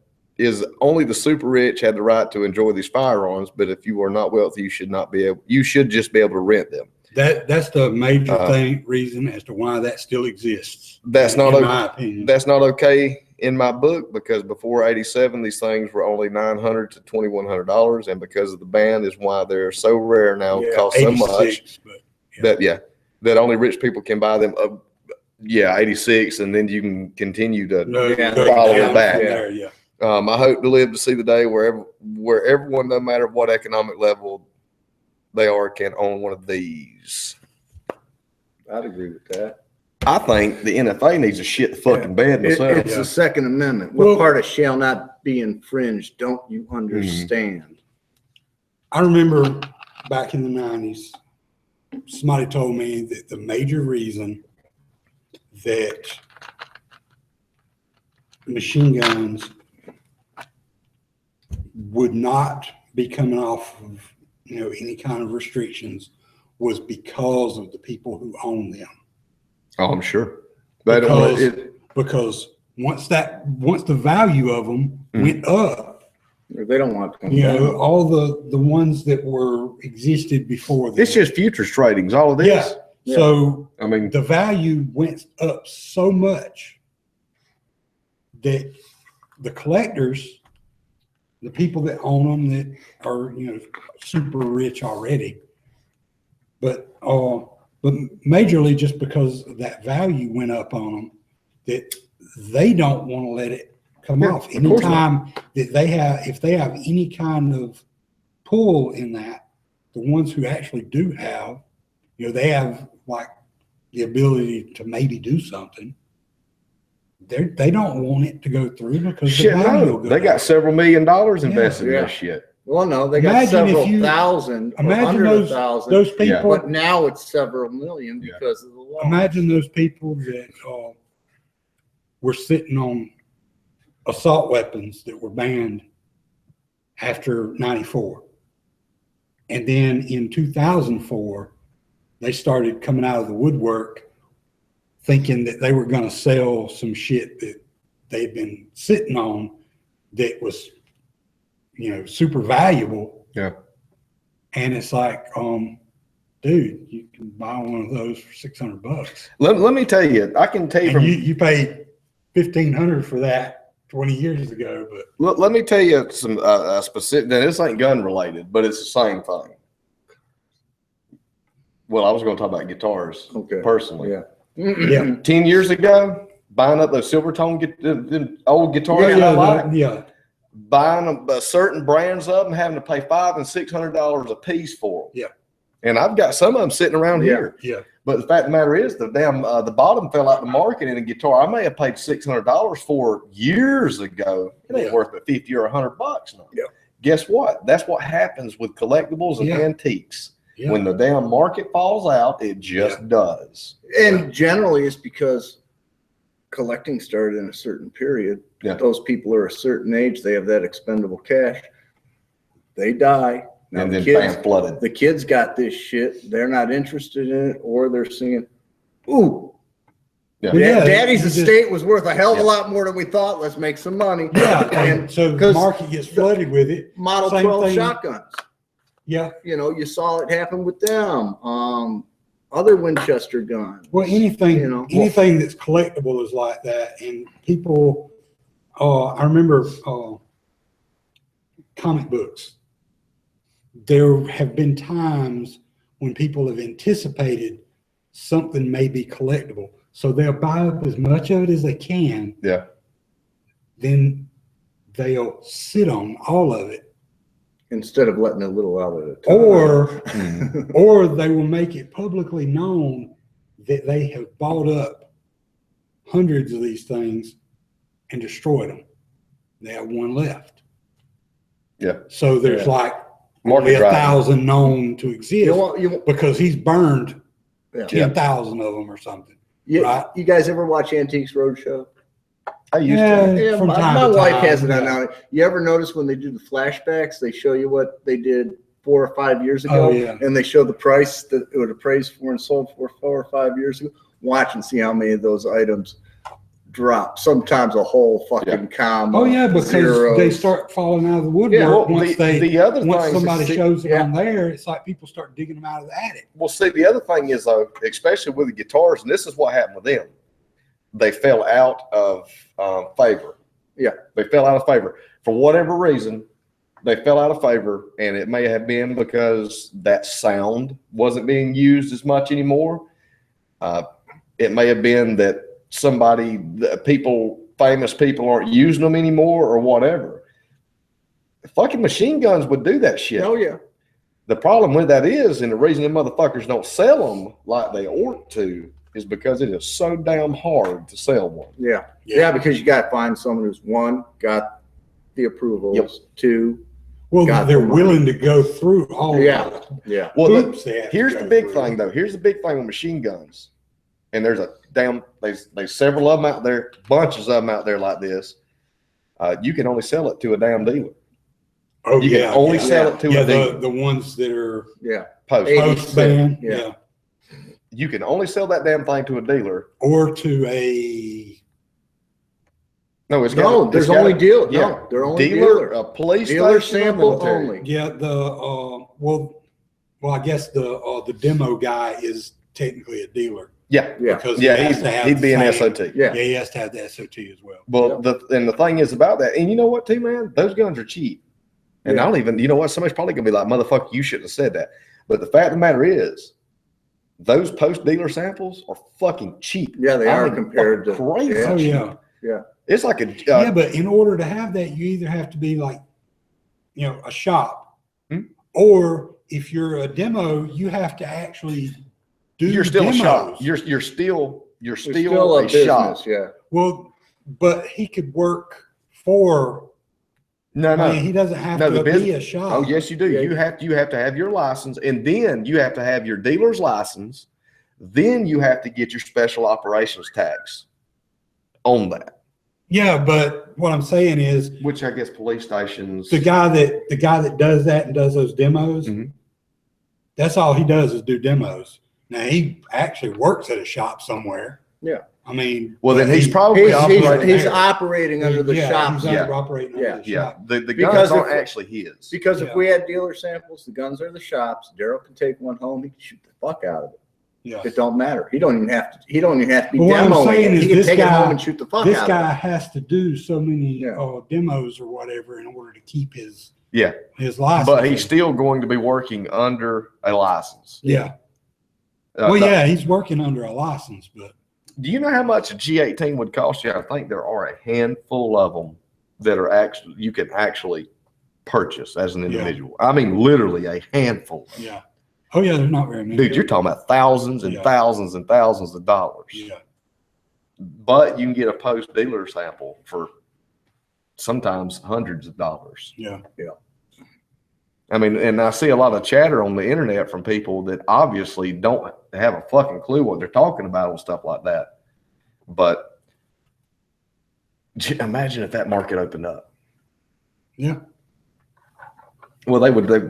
Speaker 2: only the super rich had the right to enjoy these firearms, but if you are not wealthy, you should just be able to rent them.
Speaker 1: That's the major reason as to why that still exists.
Speaker 2: That's
Speaker 1: in
Speaker 2: not
Speaker 1: my opinion.
Speaker 2: That's not okay in my book because before '87, these things were only $900 to $2,100, and because of the ban is why they're so rare now, cost so much
Speaker 1: but,
Speaker 2: that only rich people can buy them. 86, and then you can continue to follow it back.
Speaker 1: Yeah.
Speaker 2: I hope to live to see the day where everyone, no matter what economic level they are, can own one of these.
Speaker 3: I'd agree with that.
Speaker 2: I think the NFA needs to shit the fucking bed myself.
Speaker 3: It's the Second Amendment. What part of shall not be infringed don't you understand?
Speaker 1: I remember back in the 90s, somebody told me that the major reason that machine guns would not be coming off of any kind of restrictions was because of the people who own them.
Speaker 2: Oh, I'm sure.
Speaker 1: Because once the value of them went up,
Speaker 3: They don't want to come down.
Speaker 1: all the ones that existed before them.
Speaker 2: It's just futures trading is all it is.
Speaker 1: Yeah. So
Speaker 2: I mean,
Speaker 1: the value went up so much that the collectors, the people that own them that are super rich already, but majorly just because that value went up on them, that they don't want to let it come off. Anytime that if they have any kind of pull in that, the ones who actually do have, they have like the ability to maybe do something. they don't want it to go through because
Speaker 2: Shit,
Speaker 1: the value
Speaker 2: no.
Speaker 1: will go
Speaker 2: They got
Speaker 1: down.
Speaker 2: several $1 million invested in
Speaker 3: Yeah.
Speaker 2: this shit.
Speaker 3: Well, no, they got
Speaker 1: Imagine if
Speaker 3: several
Speaker 1: you-
Speaker 3: thousand, or
Speaker 1: Imagine
Speaker 3: under
Speaker 1: those
Speaker 3: 1,000,
Speaker 1: those people.
Speaker 2: Yeah.
Speaker 3: but now it's several million
Speaker 2: Yeah.
Speaker 3: because of the law.
Speaker 1: Imagine those people that were sitting on assault weapons that were banned after 94. And then in 2004, they started coming out of the woodwork thinking that they were going to sell some shit that they'd been sitting on that was, super valuable.
Speaker 2: Yeah.
Speaker 1: And it's like, dude, you can buy one of those for $600.
Speaker 2: Let me tell you, I can tell you
Speaker 1: And
Speaker 2: from
Speaker 1: you paid $1,500 for that 20 years ago, but
Speaker 2: let me tell you some specific. Now, this ain't gun related, but it's the same thing. Well, I was going to talk about guitars
Speaker 3: Okay.
Speaker 2: personally.
Speaker 3: Yeah.
Speaker 1: yeah.
Speaker 2: 10 years ago, buying up those Silvertone the old guitars, buying certain brands of them, having to pay $500 and $600 a piece for them.
Speaker 1: Yeah.
Speaker 2: And I've got some of them sitting around here.
Speaker 1: Yeah.
Speaker 2: But the fact of the matter is, the bottom fell out the market in a guitar I may have paid $600 for years ago. It ain't
Speaker 1: Yeah.
Speaker 2: worth but $50 or $100 now.
Speaker 1: Yeah.
Speaker 2: Guess what? That's what happens with collectibles and
Speaker 1: Yeah.
Speaker 2: antiques.
Speaker 1: Yeah.
Speaker 2: When the damn market falls out, it just does.
Speaker 3: And generally, it's because collecting started in a certain period.
Speaker 2: Yeah.
Speaker 3: Those people are a certain age, they have that expendable cash. They die. Now
Speaker 2: And
Speaker 3: the
Speaker 2: then
Speaker 3: kids,
Speaker 2: bam, flooded.
Speaker 3: the kids got this shit. They're not interested in it, or they're singing, "Ooh,
Speaker 2: Yeah.
Speaker 1: Well, yeah,
Speaker 3: Daddy's
Speaker 1: you just-
Speaker 3: estate was worth a hell of
Speaker 2: Yeah.
Speaker 3: a lot more than we thought. Let's make some money."
Speaker 1: Yeah.
Speaker 3: And
Speaker 1: And so the
Speaker 3: 'cause
Speaker 1: market gets flooded with it.
Speaker 3: Model
Speaker 1: Same
Speaker 3: 12
Speaker 1: thing.
Speaker 3: shotguns.
Speaker 1: Yeah.
Speaker 3: You saw it happen with them. Other Winchester guns.
Speaker 1: Well, anything,
Speaker 3: You know.
Speaker 1: anything that's collectible is like that. And people, I remember comic books. There have been times when people have anticipated something may be collectible. So they'll buy up as much of it as they can.
Speaker 2: Yeah.
Speaker 1: Then they'll sit on all of it.
Speaker 3: Instead of letting a little out at a time.
Speaker 1: Or they will make it publicly known that they have bought up hundreds of these things and destroyed them. They have one left.
Speaker 2: Yeah.
Speaker 1: So there's
Speaker 3: Yeah.
Speaker 1: like
Speaker 2: Market
Speaker 1: only
Speaker 2: driving.
Speaker 1: 1,000 known to exist
Speaker 3: you,
Speaker 1: because he's burned
Speaker 3: Yeah.
Speaker 1: 10,000 of them or something.
Speaker 3: you,
Speaker 1: Right.
Speaker 3: you guys ever watch Antiques Roadshow?
Speaker 2: I used to.
Speaker 3: Yeah,
Speaker 1: from
Speaker 3: my
Speaker 1: time to
Speaker 3: wife
Speaker 1: time,
Speaker 3: has it
Speaker 1: yeah.
Speaker 3: on now. You ever notice when they do the flashbacks, they show you what they did 4 or 5 years ago,
Speaker 1: Oh, yeah.
Speaker 3: and they show the price that it would appraised for and sold for 4 or 5 years ago? Watch and see how many of those items drop. Sometimes a whole fucking comma.
Speaker 1: Oh yeah, because
Speaker 3: zeros.
Speaker 1: they start falling out of the woodwork
Speaker 3: Yeah, well,
Speaker 1: once
Speaker 2: the other
Speaker 1: once
Speaker 2: thing,
Speaker 1: somebody shows it
Speaker 3: yeah.
Speaker 1: on there. It's like people start digging them out of the attic.
Speaker 2: well, see, the other thing is though, especially with the guitars, and this is what happened with them. They fell out of favor.
Speaker 3: Yeah.
Speaker 2: They fell out of favor for whatever reason. They fell out of favor, and it may have been because that sound wasn't being used as much anymore. It may have been that famous people aren't using them anymore, or whatever. Fucking machine guns would do that shit.
Speaker 3: Oh yeah.
Speaker 2: The problem with that is, and the reason the motherfuckers don't sell them like they ought to, is because it is so damn hard to sell one.
Speaker 3: Yeah. Yeah, because you got to find someone who's, one, got the approvals,
Speaker 2: Yep.
Speaker 3: 2,
Speaker 1: Well,
Speaker 3: Got
Speaker 1: they're
Speaker 3: the money.
Speaker 1: willing to go through all
Speaker 3: Yeah.
Speaker 1: of it.
Speaker 3: yeah.
Speaker 2: Well,
Speaker 1: Hoops they have to
Speaker 2: here's
Speaker 1: go
Speaker 2: the big
Speaker 1: through.
Speaker 2: thing, though. Here's the big thing with machine guns, and there's several of them out there, bunches of them out there like this. You can only sell it to a damn dealer.
Speaker 1: Oh
Speaker 2: You
Speaker 1: yeah,
Speaker 2: can only
Speaker 1: yeah.
Speaker 2: sell it to
Speaker 1: Yeah,
Speaker 2: a dealer.
Speaker 1: the ones that are
Speaker 3: Yeah.
Speaker 2: Post.
Speaker 3: Hey.
Speaker 1: post ban,
Speaker 3: Yeah.
Speaker 1: yeah,
Speaker 2: You can only sell that damn thing to a dealer.
Speaker 1: or to a
Speaker 2: No, it's
Speaker 3: No,
Speaker 2: got.
Speaker 3: there's only deal.
Speaker 2: Yeah,
Speaker 3: No, they're only
Speaker 2: dealer,
Speaker 3: dealer.
Speaker 2: a police
Speaker 3: Dealer
Speaker 2: station, or
Speaker 3: sample
Speaker 2: military.
Speaker 3: only.
Speaker 1: yeah well I guess the demo guy is technically a dealer
Speaker 2: Yeah,
Speaker 3: Yeah.
Speaker 1: because
Speaker 2: yeah,
Speaker 1: he has to have
Speaker 2: he'd
Speaker 1: the
Speaker 2: be an
Speaker 1: same-
Speaker 2: SOT.
Speaker 3: Yeah.
Speaker 1: Yeah, he has to have the SOT as well.
Speaker 2: Well, the thing is about that, and you know what, too, man? Those guns are cheap. And
Speaker 3: Yeah.
Speaker 2: I don't even, you know what? Somebody's probably gonna be like, "Motherfucker, you shouldn't have said that." But the fact of the matter is, those post dealer samples are fucking cheap.
Speaker 3: Yeah, they
Speaker 2: I
Speaker 3: are
Speaker 2: mean,
Speaker 3: compared to.
Speaker 2: fucking crazy.
Speaker 1: Oh
Speaker 2: cheap.
Speaker 1: yeah,
Speaker 3: Yeah.
Speaker 2: It's like a
Speaker 1: yeah. But in order to have that, you either have to be like, a shop,
Speaker 2: Hmm?
Speaker 1: or if you're a demo, you have to actually do.
Speaker 2: you're still
Speaker 1: demos.
Speaker 2: a shop. You're still
Speaker 3: It's
Speaker 2: a shop.
Speaker 3: business. Yeah.
Speaker 1: Well, but he could work for.
Speaker 2: No,
Speaker 1: I mean, he doesn't have
Speaker 2: No, the
Speaker 1: to be
Speaker 2: business-
Speaker 1: a shop.
Speaker 2: Oh, yes, you do.
Speaker 3: Yeah.
Speaker 2: You have to have your license, and then you have to have your dealer's license. Then you have to get your special operations tax on that,
Speaker 1: Yeah, but what I'm saying is
Speaker 2: which I guess police stations.
Speaker 1: the guy that does that and does those demos.
Speaker 2: Mhm.
Speaker 1: That's all he does is do demos. Now he actually works at a shop somewhere.
Speaker 3: Yeah.
Speaker 1: I mean,
Speaker 2: Well, then
Speaker 1: but
Speaker 2: he's
Speaker 1: he-
Speaker 2: probably
Speaker 3: He's
Speaker 2: operating.
Speaker 3: he's
Speaker 2: there.
Speaker 3: operating under the
Speaker 1: yeah,
Speaker 3: shop.
Speaker 1: He's
Speaker 2: Yeah.
Speaker 1: operating
Speaker 3: Yeah.
Speaker 1: under the
Speaker 2: Yeah,
Speaker 1: shop.
Speaker 2: the
Speaker 3: Because
Speaker 2: guns aren't
Speaker 3: if-
Speaker 2: actually his.
Speaker 3: Because if
Speaker 1: Yeah.
Speaker 3: we had dealer samples, the guns are the shops. Daryl can take one home. He can shoot the fuck out of it.
Speaker 1: Yeah.
Speaker 3: It don't matter. He don't even have to. He don't even have to be
Speaker 1: But what I'm
Speaker 3: demoing
Speaker 1: saying
Speaker 3: it.
Speaker 1: is
Speaker 3: He can
Speaker 1: this
Speaker 3: take it
Speaker 1: guy-
Speaker 3: home and shoot the fuck
Speaker 1: This
Speaker 3: out
Speaker 1: guy
Speaker 3: of
Speaker 1: has to do so many
Speaker 3: Yeah.
Speaker 1: demos or whatever in order to keep his
Speaker 2: Yeah,
Speaker 1: license.
Speaker 2: but he's still going to be working under a license.
Speaker 1: yeah.
Speaker 2: Uh,
Speaker 1: Well,
Speaker 2: the-
Speaker 1: yeah, he's working under a license, but
Speaker 2: Do you know how much a G18 would cost you? I think there are a handful of them that are actually you can actually purchase as an
Speaker 1: Yeah.
Speaker 2: individual. I mean, literally a handful.
Speaker 1: yeah. Oh yeah, there's not very many.
Speaker 2: Dude, you're talking about thousands and
Speaker 1: Yeah.
Speaker 2: thousands and thousands of dollars.
Speaker 1: Yeah.
Speaker 2: But you can get a post dealer sample for sometimes hundreds of dollars.
Speaker 1: Yeah.
Speaker 2: I mean, and I see a lot of chatter on the internet from people that obviously don't have a fucking clue what they're talking about and stuff like that. But imagine if that market opened up.
Speaker 1: Yeah.
Speaker 2: Well,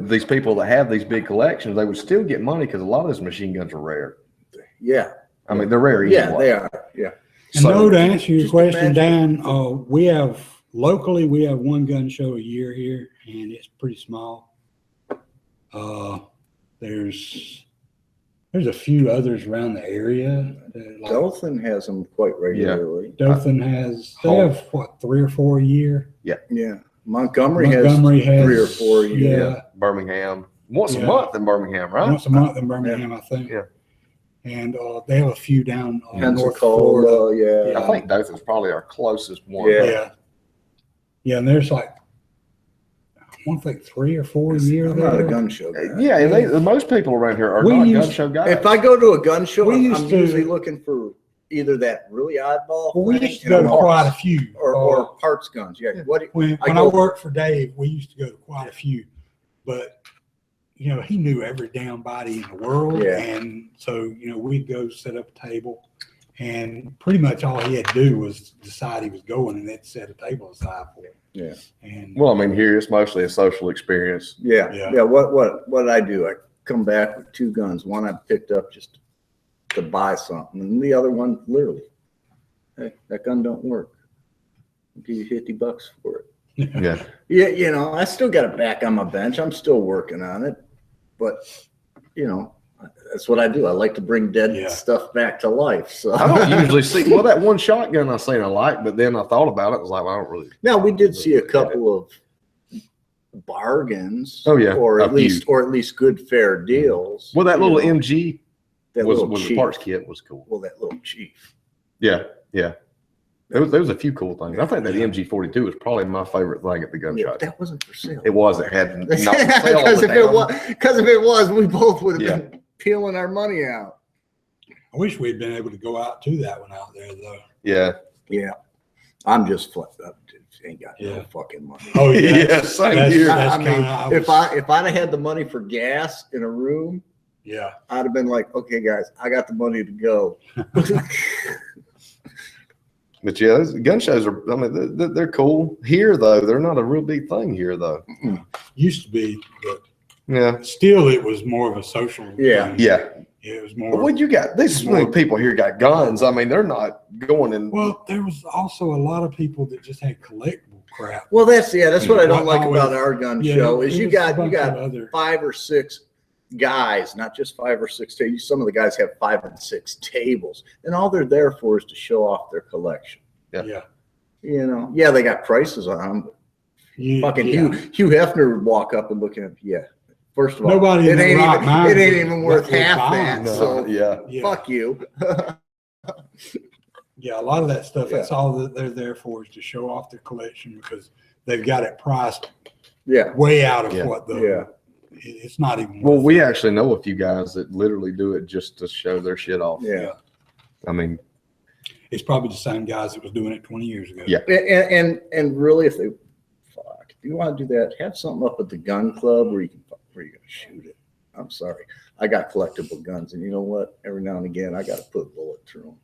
Speaker 2: these people that have these big collections, they would still get money because a lot of those machine guns are rare.
Speaker 3: it. Yeah.
Speaker 2: I mean, they're rare.
Speaker 3: Yeah,
Speaker 2: anyway.
Speaker 3: they are. Yeah.
Speaker 1: And
Speaker 2: So-
Speaker 1: no, to answer your
Speaker 3: just
Speaker 1: question,
Speaker 3: imagine-
Speaker 1: Dan, we have one gun show a year here, and it's pretty small. There's a few others around the area. That, like,
Speaker 3: Dothan has them quite regularly.
Speaker 1: Dothan they have what, 3 or 4 a year.
Speaker 3: Yeah. Montgomery,
Speaker 1: Montgomery
Speaker 3: has
Speaker 1: has
Speaker 3: 3 or 4 a year.
Speaker 1: Yeah,
Speaker 2: Birmingham. Once a
Speaker 1: Yeah.
Speaker 2: month in Birmingham, right?
Speaker 1: once a month in Birmingham, I think.
Speaker 2: Yeah.
Speaker 1: And they have a few down North Florida.
Speaker 3: Pensacola, yeah.
Speaker 2: I think Dothan's probably our closest one.
Speaker 3: Yeah.
Speaker 1: Yeah. Yeah, and there's like, I want to think 3 or 4 a year
Speaker 3: I'm not a
Speaker 1: there.
Speaker 3: gun show guy.
Speaker 2: Yeah, and most people around here are
Speaker 1: We
Speaker 2: not gun
Speaker 1: used-
Speaker 2: show guys.
Speaker 3: If I go to a gun show,
Speaker 1: We
Speaker 3: I'm
Speaker 1: used to-
Speaker 3: usually looking for either that really oddball
Speaker 1: Well, we
Speaker 3: thing,
Speaker 1: used to go to
Speaker 3: parts,
Speaker 1: quite a few.
Speaker 3: or parts guns. Yeah. What?
Speaker 1: When
Speaker 3: I
Speaker 1: I
Speaker 3: go-
Speaker 1: worked for Dave, we used to go to quite a few, but he knew every damn body in the world.
Speaker 3: Yeah.
Speaker 1: And so, we'd go set up a table, and pretty much all he had to do was decide he was going, and they'd set a table aside for him.
Speaker 3: Yeah.
Speaker 1: And
Speaker 2: Well, I mean, here it's mostly a social experience.
Speaker 3: Yeah.
Speaker 1: Yeah.
Speaker 3: Yeah. What did I do? I come back with 2 guns. One I picked up just to buy something, and the other one literally, hey, that gun don't work. I'll give you $50 for it.
Speaker 2: Yeah.
Speaker 3: Yeah, I still got it back on my bench. I'm still working on it, but that's what I do. I like to bring dead
Speaker 1: Yeah.
Speaker 3: stuff back to life. So
Speaker 2: I don't usually see, well, that one shotgun I seen I like, but then I thought about it. I was like, well, I don't really.
Speaker 3: now we did see a couple of bargains.
Speaker 2: Oh, yeah,
Speaker 3: or
Speaker 2: a
Speaker 3: at least good fair deals.
Speaker 2: Well, that little
Speaker 3: You know,
Speaker 2: MG
Speaker 3: that
Speaker 2: was
Speaker 3: little
Speaker 2: the
Speaker 3: chief.
Speaker 2: parts kit was cool.
Speaker 3: Well, that little chief.
Speaker 2: Yeah. Yeah. There was a few cool things. I think that MG42 was probably my favorite thing at the gun
Speaker 3: Yeah,
Speaker 2: show.
Speaker 3: but that wasn't for sale.
Speaker 2: It was. It had not for sale
Speaker 3: Because
Speaker 2: on the
Speaker 3: if it was, we both would have
Speaker 2: Yeah.
Speaker 3: been peeling our money out.
Speaker 1: I wish we'd been able to go out to that one out there, though.
Speaker 2: Yeah.
Speaker 3: Yeah, I'm just flipped up. Dude. Ain't got no
Speaker 1: Yeah.
Speaker 3: fucking money.
Speaker 1: Oh, yeah.
Speaker 2: Yeah, same
Speaker 1: That's-
Speaker 2: here.
Speaker 1: that's
Speaker 3: I mean,
Speaker 1: kinda how
Speaker 3: if
Speaker 1: was-
Speaker 3: I'd have had the money for gas in a room,
Speaker 1: Yeah.
Speaker 3: I'd have been like, okay, guys, I got the money to go.
Speaker 2: But yeah, those gun shows are, I mean, they're cool. Here, though, they're not a real big thing here, though.
Speaker 1: Used to be, but
Speaker 2: Yeah.
Speaker 1: still it was more of a social
Speaker 3: Yeah.
Speaker 1: thing.
Speaker 2: Yeah.
Speaker 1: It was
Speaker 2: But
Speaker 1: more.
Speaker 2: what you got, these people here got guns. I mean, they're not going in.
Speaker 1: Well, there was also a lot of people that just had collectible crap.
Speaker 3: Well, that's what I don't like
Speaker 1: Always-
Speaker 3: about our gun
Speaker 1: Yeah,
Speaker 3: show is
Speaker 1: it
Speaker 3: you
Speaker 1: was a
Speaker 3: got
Speaker 1: bunch of other.
Speaker 3: 5 or 6 guys, not just 5 or 6 tables. Some of the guys have 5 and 6 tables, and all they're there for is to show off their collection.
Speaker 1: Yeah.
Speaker 3: Yeah, they got prices on them. Fucking
Speaker 1: yeah.
Speaker 3: Hugh Hefner would walk up and look at him. Yeah, first of all,
Speaker 1: Nobody in
Speaker 3: it
Speaker 1: the
Speaker 3: ain't
Speaker 1: right
Speaker 3: even,
Speaker 1: mind
Speaker 3: it ain't
Speaker 1: would-
Speaker 3: even worth
Speaker 1: would
Speaker 3: half
Speaker 1: buy
Speaker 3: that.
Speaker 1: 'em.
Speaker 2: No,
Speaker 3: So
Speaker 2: yeah.
Speaker 1: Yeah.
Speaker 3: fuck you.
Speaker 1: Yeah, a lot of that stuff, that's all that they're there for is to show off their collection because they've got it priced
Speaker 3: Yeah,
Speaker 1: way out of
Speaker 2: Yeah.
Speaker 1: what the,
Speaker 3: yeah.
Speaker 1: it's not even.
Speaker 2: Well,
Speaker 1: worth
Speaker 2: we
Speaker 1: it.
Speaker 2: actually know a few guys that literally do it just to show their shit off.
Speaker 3: Yeah.
Speaker 2: I mean,
Speaker 1: it's probably the same guys that was doing it 20 years ago.
Speaker 2: Yeah.
Speaker 3: And really, if you want to do that, have something up at the gun club where you're gonna shoot it. I'm sorry, I got collectible guns, and you know what? Every now and again, I got to put a bullet through them.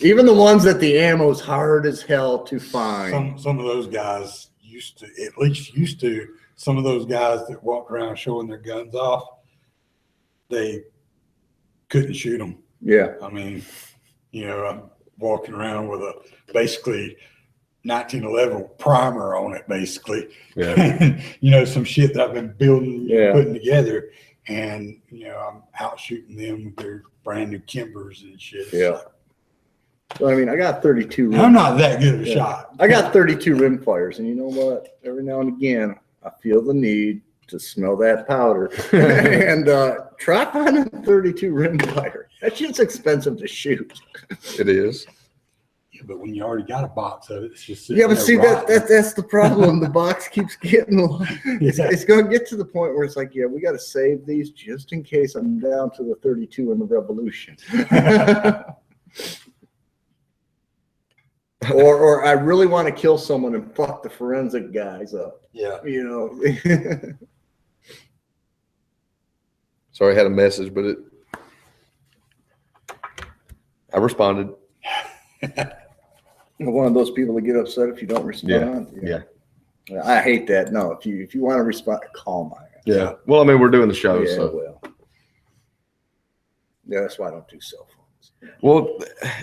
Speaker 3: Even the ones that the ammo's hard as hell to find.
Speaker 1: Some of those guys used to, some of those guys that walked around showing their guns off, they couldn't shoot them.
Speaker 3: Yeah.
Speaker 1: I mean, I'm walking around with a basically 1911 primer on it, basically.
Speaker 2: Yeah.
Speaker 1: Some shit that I've been building,
Speaker 3: Yeah.
Speaker 1: putting together, and I'm out shooting them with their brand new Kimbers and shit.
Speaker 3: Yeah. So, I mean, I got 32.
Speaker 1: I'm not that good of a shot.
Speaker 3: I got 32 rimfires, and you know what? Every now and again, I feel the need to smell that powder and try finding 32 rimfire. That shit's expensive to shoot.
Speaker 2: It is.
Speaker 1: Yeah, but when you already got a box of it, it's just
Speaker 3: Yeah, but see
Speaker 1: that
Speaker 3: that's the problem. The box keeps getting.
Speaker 1: Yeah.
Speaker 3: It's going to get to the point where it's like, yeah, we got to save these just in case I'm down to the 32 in the revolution. or I really want to kill someone and fuck the forensic guys up.
Speaker 1: Yeah.
Speaker 2: Sorry, I had a message, but I responded.
Speaker 3: One of those people that get upset if you don't respond.
Speaker 2: Yeah.
Speaker 3: I hate that. No, if you want to respond, call my ass.
Speaker 2: Yeah. Well, I mean, we're doing the show,
Speaker 3: Yeah,
Speaker 2: so.
Speaker 3: well. Yeah, that's why I don't do cell phones.
Speaker 2: Well,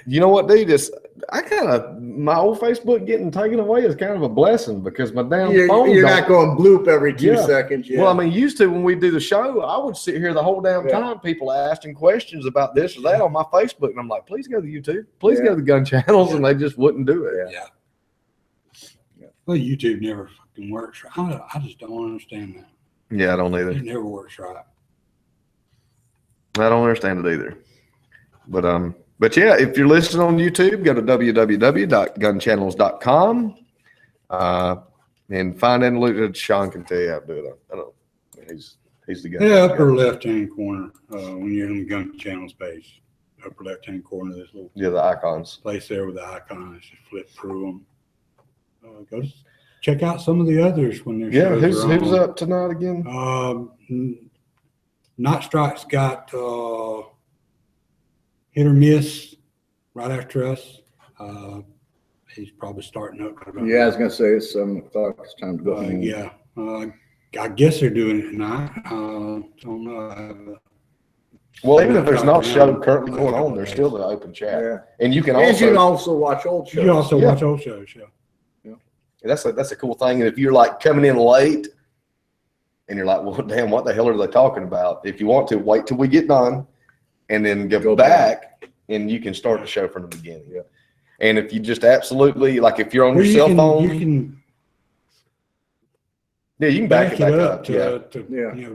Speaker 2: you know what, dude? My old Facebook getting taken away is kind of a blessing because my damn phone.
Speaker 3: You're not going bloop every 2 seconds. Yeah.
Speaker 2: Well, I mean, used to when we do the show, I would sit here the whole damn time, people asking questions about this or that on my Facebook, and I'm like, please go to YouTube, please go to the gun channels, and they just wouldn't do it.
Speaker 1: Yeah. Well, YouTube never fucking works. I just don't understand that.
Speaker 2: Yeah, I don't either.
Speaker 1: It never works right.
Speaker 2: I don't understand it either. But yeah, if you're listening on YouTube, go to www.gunchannels.com and find and look at Sean can tell you how to do it. I don't. He's the guy.
Speaker 1: Yeah, upper left-hand corner when you're on the Gun Channels page, upper left-hand corner, this little
Speaker 2: The icons.
Speaker 1: place there with the icons. You flip through them. Go check out some of the others when they're
Speaker 2: Yeah, who's up tonight again?
Speaker 1: Not Strike's got Hit or Miss right after us. He's probably starting up.
Speaker 3: Yeah, I was going to say it's 7 o'clock. It's time to go home.
Speaker 1: Yeah. I guess they're doing it tonight. Don't know.
Speaker 2: Well, even if there's not a show currently going on, there's still the open chat.
Speaker 3: Yeah.
Speaker 2: And you can
Speaker 3: And
Speaker 2: also,
Speaker 3: you can also watch old shows.
Speaker 1: You also watch old shows, yeah.
Speaker 2: that's a cool thing. And if you're like coming in late and you're like, well, damn, what the hell are they talking about? If you want to, wait till we get done and then go back and you can start the show from the beginning. Yeah. And if you just absolutely, like if you're on your cell phone,
Speaker 1: you can
Speaker 2: back it back up.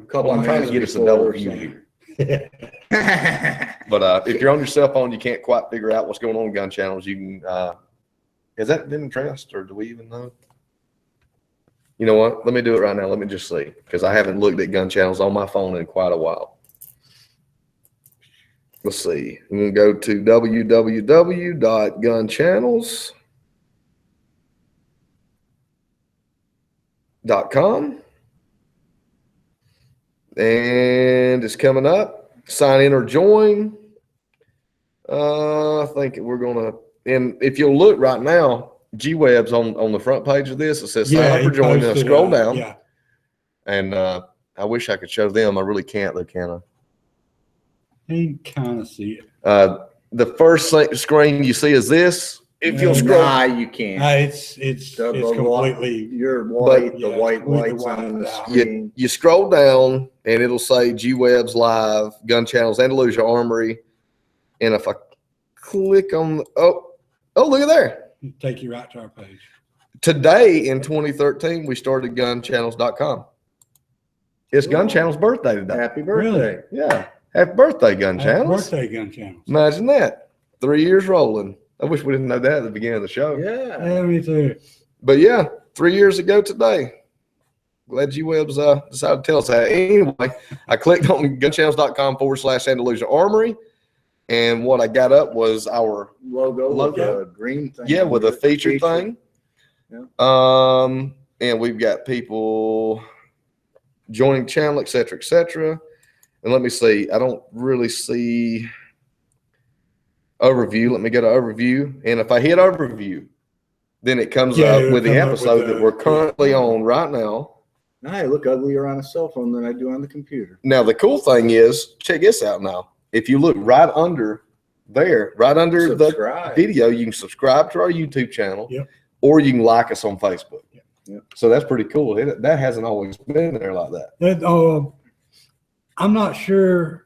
Speaker 3: Couple
Speaker 2: I'm trying to get us a double view here. But if you're on your cell phone, you can't quite figure out what's going on in Gun Channels. You can, has that been addressed or do we even know? You know what? Let me do it right now. Let me just see, because I haven't looked at Gun Channels on my phone in quite a while. Let's see. I'm going to go to www.gunchannels.com. And it's coming up. Sign in or join. I think we're going to, and if you'll look right now, G-Web's on the front page of this. It says sign up or join. And scroll down.
Speaker 1: Yeah.
Speaker 2: And I wish I could show them. I really can't though, can I?
Speaker 1: You kind of see it.
Speaker 2: The first screen you see is this. If you'll scroll,
Speaker 3: Nah, you can't.
Speaker 1: It's completely.
Speaker 3: You're white.
Speaker 1: Yeah,
Speaker 3: The white
Speaker 1: completely
Speaker 3: lights on the
Speaker 1: whited out.
Speaker 3: screen.
Speaker 2: you scroll down and it'll say G-Web's live, Gun Channels, Andalusia Armory. And if I click on, oh, look at there.
Speaker 1: Take you right to our page.
Speaker 2: Today in 2013, we started gunchannels.com. It's Gun Channel's birthday today.
Speaker 3: Happy birthday.
Speaker 2: Yeah. Happy birthday, Gun
Speaker 1: Happy
Speaker 2: Channels.
Speaker 1: birthday, Gun Channels.
Speaker 2: Imagine that. 3 years rolling. I wish we didn't know that at the beginning of the show.
Speaker 3: Yeah.
Speaker 1: Yeah, me too.
Speaker 2: But yeah, 3 years ago today. Glad G-Web's decided to tell us that. Anyway, I clicked on gunchannels.com /Andalusia Armory. And what I got up was our
Speaker 3: Logo,
Speaker 2: Logo.
Speaker 3: with a green thing.
Speaker 2: yeah with a feature thing.
Speaker 3: Yeah.
Speaker 2: And we've got people joining the channel, etc., etc. And let me see. I don't really see overview. Let me go to overview. And if I hit overview, then it comes
Speaker 1: Yeah,
Speaker 2: up
Speaker 1: it'll
Speaker 2: with the
Speaker 1: come up with
Speaker 2: episode
Speaker 1: the-
Speaker 2: that we're currently on right now.
Speaker 3: I look uglier on a cell phone than I do on the computer.
Speaker 2: Now, the cool thing is, check this out now. If you look right under there, right under
Speaker 3: Subscribe.
Speaker 2: the video, you can subscribe to our YouTube channel,
Speaker 1: Yep.
Speaker 2: or you can like us on Facebook.
Speaker 3: Yep.
Speaker 2: So that's pretty cool. That hasn't always been there like that.
Speaker 1: I'm not sure